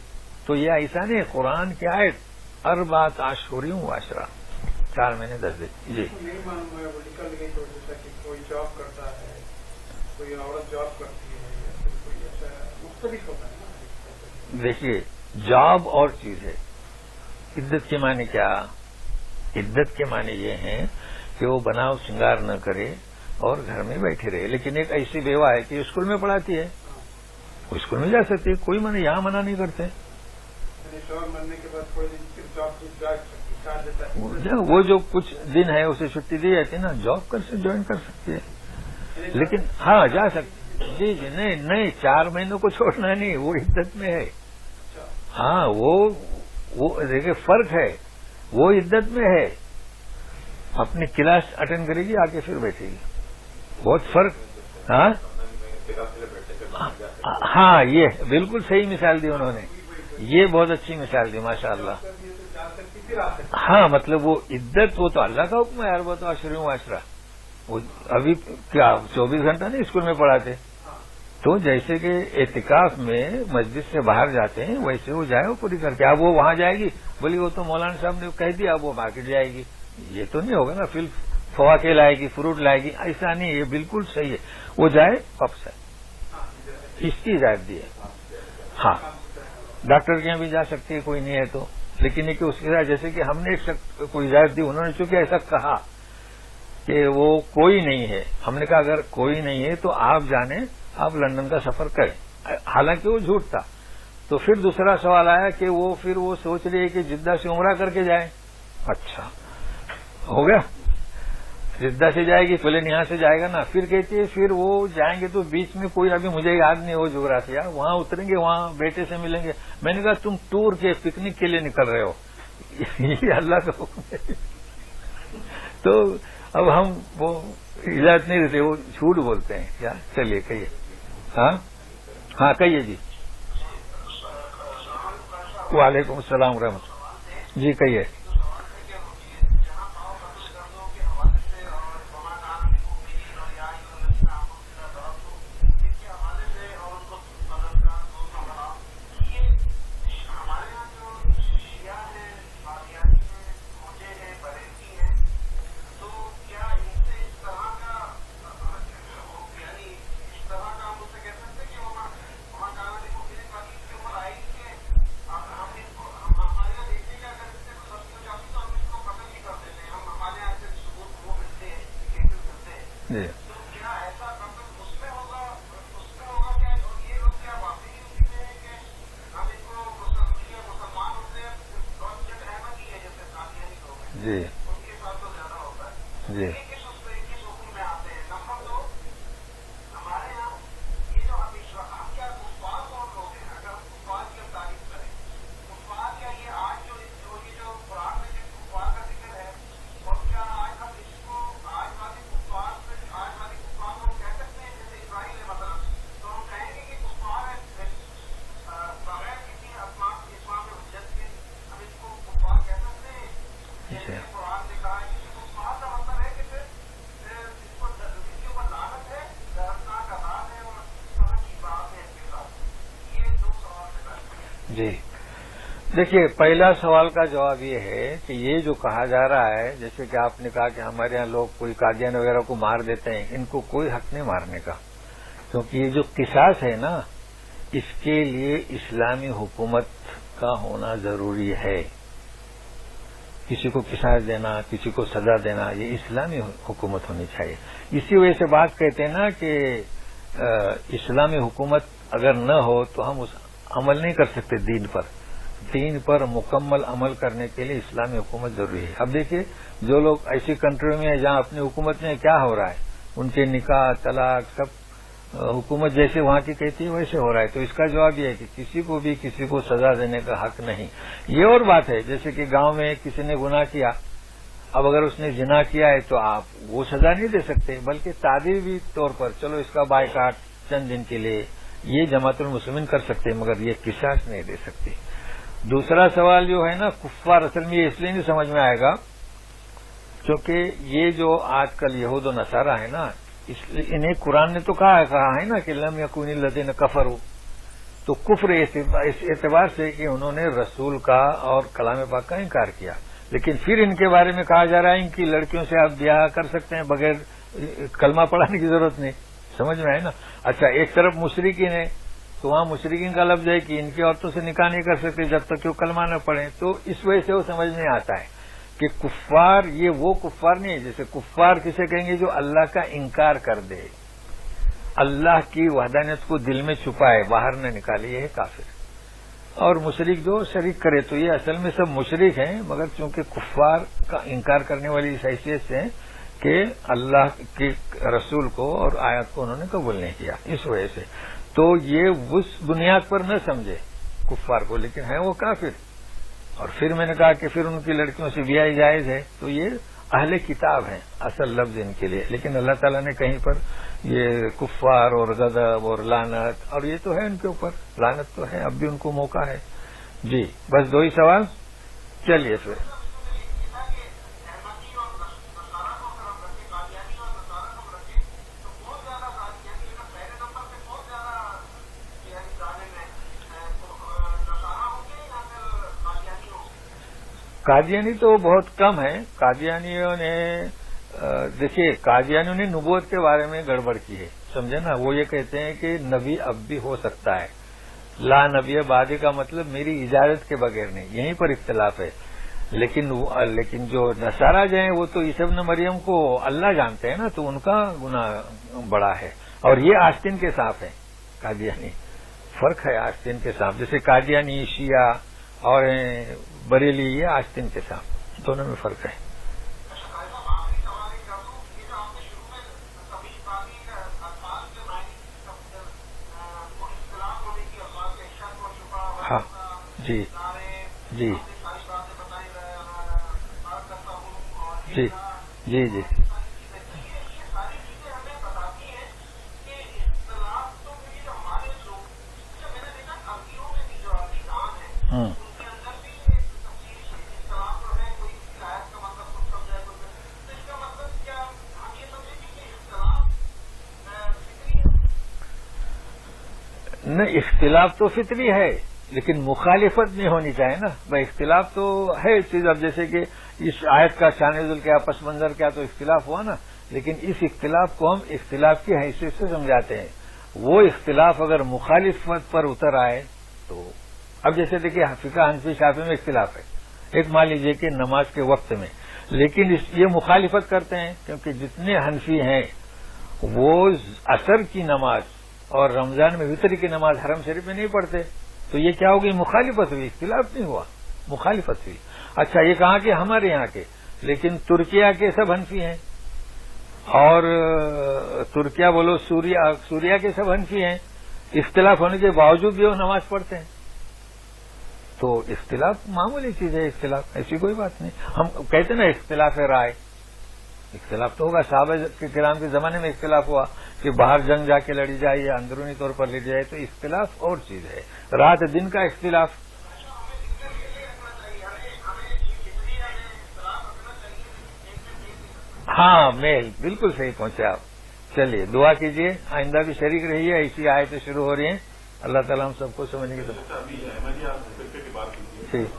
تو یہ ایسا نہیں. قرآن کی آیت 4 اشہر و عشرہ، 4 مہینے 10 دن. جی کوئی جاب کرتا ہے، کوئی عورت جاب کرتی ہے، کوئی ایسا مختلف ہوتا ہے. دیکھیے جاب اور چیز ہے. عدت کے معنی کیا؟ عدت کے معنی یہ ہیں کہ وہ بناؤ سنگار نہ کرے اور گھر میں بیٹھی رہے. لیکن ایک ایسی بیوہ ہے کہ اسکول میں پڑھاتی ہے، وہ اسکول میں جا سکتی ہے، کوئی منع یہاں منع نہیں کرتے. شوہر مرنے کے بعد تھوڑے دن صرف جاب وہ جو کچھ دن ہے اسے چھٹی دی جاتی ہے نا، جاب جوائن کر سکتی ہے. لیکن ہاں جا سکتی. جی جی نہیں 4 مہینوں کو چھوڑنا نہیں، وہ عدت میں ہے. ہاں وہ دیکھیں فرق ہے. وہ عدت میں ہے، اپنی کلاس اٹینڈ کرے گی، آگے پھر بیٹھے گی. بہت فرق. ہاں یہ بالکل صحیح مثال دی انہوں نے. یہ بہت اچھی مثال دی ماشاء اللہ. ہاں مطلب وہ عدت، وہ تو اللہ کا حکم ہے یار. وہ تو اشہر و عشرہ. وہ ابھی کیا 24 گھنٹہ نہیں اسکول میں پڑھاتے. تو جیسے کہ اعتکاف میں مسجد سے باہر جاتے ہیں ویسے وہ جائے وہ پوری کر کے. اب وہ وہاں جائے گی، بولی وہ تو مولانا صاحب نے کہہ دیا اب وہ مارکیٹ جائے گی. یہ تو نہیں ہوگا نا. پھر فواکہ لائے گی، فروٹ لائے گی، ایسا نہیں. یہ بالکل صحیح ہے. وہ جائے واپس آئے، اس کی ہدایت دی ہے. ہاں ڈاکٹر کے یہاں بھی جا سکتی ہے، کوئی نہیں ہے تو، لیکن یہ کہ اس کے ساتھ جیسے کہ ہم نے ایک شخص کو ہدایت دی، انہوں نے چونکہ ایسا کہا کہ وہ کوئی نہیں ہے، ہم نے کہا اگر کوئی نہیں ہے تو آپ جانیں، آپ لندن کا سفر کریں، حالانکہ وہ جھوٹ تھا. تو پھر دوسرا سوال آیا کہ پھر وہ سوچ رہی ہے کہ جدہ سے عمرہ کر کے جائیں. اچھا ہو گیا، جدہ سے جائے گی، پلین یہاں سے جائے گا نا. پھر کہتی ہے پھر وہ جائیں گے تو بیچ میں کوئی، ابھی مجھے یاد نہیں ہو جغرافیہ، وہاں اتریں گے، وہاں بیٹے سے ملیں گے. میں نے کہا تم ٹور کے پکنک کے لیے نکل رہے ہو، یہ اللہ کا حکم ہے. تو اب ہم وہ اجازت نہیں دیتے، وہ جھوٹ بولتے ہیں کیا. چلیے کہیے. ہاں کہیے جی. وعلیکم السلام ورحمۃ اللہ. جی کہیے. جی جی جی جی. دیکھیے پہلا سوال کا جواب یہ ہے کہ یہ جو کہا جا رہا ہے، جیسے کہ آپ نے کہا کہ ہمارے ہاں لوگ کوئی قادیان وغیرہ کو مار دیتے ہیں، ان کو کوئی حق نہیں مارنے کا، کیونکہ یہ جو قصاص ہے نا، اس کے لیے اسلامی حکومت کا ہونا ضروری ہے. کسی کو قصاص دینا، کسی کو سزا دینا، یہ اسلامی حکومت ہونی چاہیے. اسی وجہ سے بات کہتے ہیں نا کہ اسلامی حکومت اگر نہ ہو تو ہم اس عمل نہیں کر سکتے دین پر مکمل عمل کرنے کے لیے اسلامی حکومت ضروری ہے. اب دیکھیے جو لوگ ایسی کنٹریوں میں ہیں جہاں اپنی حکومت میں کیا ہو رہا ہے، ان کے نکاح طلاق سب حکومت جیسے وہاں کی کہتی ہے ویسے ہو رہا ہے. تو اس کا جواب یہ ہے کہ کسی کو سزا دینے کا حق نہیں. یہ اور بات ہے جیسے کہ گاؤں میں کسی نے گناہ کیا، اب اگر اس نے زنا کیا ہے تو آپ وہ سزا نہیں دے سکتے، بلکہ تعدیبی طور پر چلو اس کا بائیکاٹ چند دن کے لیے یہ جماعت المسلمین کر سکتے، مگر یہ قصاص نہیں دے سکتے. دوسرا سوال جو ہے نا کفار، اصل میں یہ اس لیے نہیں سمجھ میں آئے گا کیونکہ یہ جو آج کل یہود و نصارہ ہے نا، انہیں قرآن نے تو کہا ہے نا کہ لم یکون الذین کفروا، تو کفر اس اعتبار سے کہ انہوں نے رسول کا اور کلام پاک کا انکار کیا. لیکن پھر ان کے بارے میں کہا جا رہا ہے ان کی لڑکیوں سے آپ بیاہ کر سکتے ہیں بغیر کلمہ پڑھانے کی ضرورت نہیں. سمجھ میں آئے نا. اچھا ایک طرف مشرکین ہے تو وہاں مشرکین کا لفظ ہے کہ ان کی عورتوں سے نکاح نہیں کر سکتے جب تک کہ وہ کلمہ نہ پڑھیں. تو اس وجہ سے وہ سمجھ میں آتا ہے کہ کفار یہ وہ کفار نہیں ہے. جیسے کفار کسے کہیں گے جو اللہ کا انکار کر دے، اللہ کی وحدانیت کو دل میں چھپائے، باہر نہ نکالے، یہ ہے کافر. اور مشرک جو شریک کرے، تو یہ اصل میں سب مشرک ہیں، مگر چونکہ کفار کا انکار کرنے والی اس حیثیت سے ہیں کہ اللہ کے رسول کو اور آیات کو انہوں نے قبول نہیں کیا، اس وجہ سے. تو یہ اس بنیاد پر نہ سمجھے کفار کو، لیکن ہیں وہ کافر. اور پھر میں نے کہا کہ پھر ان کی لڑکیوں سے بیاہ جائز ہے، تو یہ اہل کتاب ہیں اصل لفظ ان کے لیے. لیکن اللہ تعالیٰ نے کہیں پر یہ کفار اور غضب اور لعنت، اور یہ تو ہے ان کے اوپر لعنت تو ہے، اب بھی ان کو موقع ہے. جی بس دو ہی سوال. چلیے پھر. قادیانی تو بہت کم ہے. قادیانیوں نے دیکھیے قادیانیوں نے نبوت کے بارے میں گڑبڑ کی ہے، سمجھے نا، وہ یہ کہتے ہیں کہ نبی اب بھی ہو سکتا ہے، لا نبی بعد کا مطلب میری اجازت کے بغیر نہیں، یہیں پر اختلاف ہے. لیکن جو نصارہ جو ہیں وہ تو عیسی ابن مریم کو اللہ جانتے ہیں نا، تو ان کا گناہ بڑا ہے. اور یہ آستین کے ساتھ ہے قادیانی. فرق ہے آستین کے ساتھ، جیسے قادیانی شیعہ اور بریلی، یہ آستین کے ساتھ، دونوں میں فرق ہے. ہاں جی جی جی جی جی ہوں نہیں، اختلاف تو فطری ہے لیکن مخالفت نہیں ہونی چاہیے نا بھائی. اختلاف تو ہے چیز، اب جیسے کہ اس آیت کا شان نزول کیا، پس منظر کیا، تو اختلاف ہوا نا، لیکن اس اختلاف کو ہم اختلاف کی حیثیت سے سمجھاتے ہیں. وہ اختلاف اگر مخالفت پر اتر آئے تو اب جیسے دیکھیے فقہ حنفی شافعی میں اختلاف ہے، ایک مان لیجیے کہ نماز کے وقت میں، لیکن یہ مخالفت کرتے ہیں کیونکہ جتنے حنفی ہیں وہ عصر کی نماز اور رمضان میں وتر کی نماز حرم شریف میں نہیں پڑھتے، تو یہ کیا ہوگی؟ مخالفت ہوئی، اختلاف نہیں ہوا، مخالفت ہوئی. اچھا یہ کہاں کے؟ ہمارے یہاں کے، لیکن ترکیہ کے سب حنفی ہیں، اور ترکیہ بولو سوریا کے سب حنفی ہیں، اختلاف ہونے کے باوجود بھی وہ نماز پڑھتے ہیں. تو اختلاف معمولی چیز ہے، اختلاف ایسی کوئی بات نہیں. ہم کہتے ہیں نا اختلاف رائے، اختلاف تو ہوگا. صحابہ کے کرام کے زمانے میں اختلاف ہوا کہ باہر جنگ جا کے لڑی جائے یا اندرونی طور پر لڑی جائے، تو اختلاف اور چیز ہے. رات دن کا اختلاف. ہاں میل بالکل صحیح پہنچے آپ. چلیے دعا کیجیے، آئندہ بھی شریک رہیے. ایسی آیتیں شروع ہو رہی ہیں، اللہ تعالیٰ ہم سب کو سمجھنے کی. ٹھیک.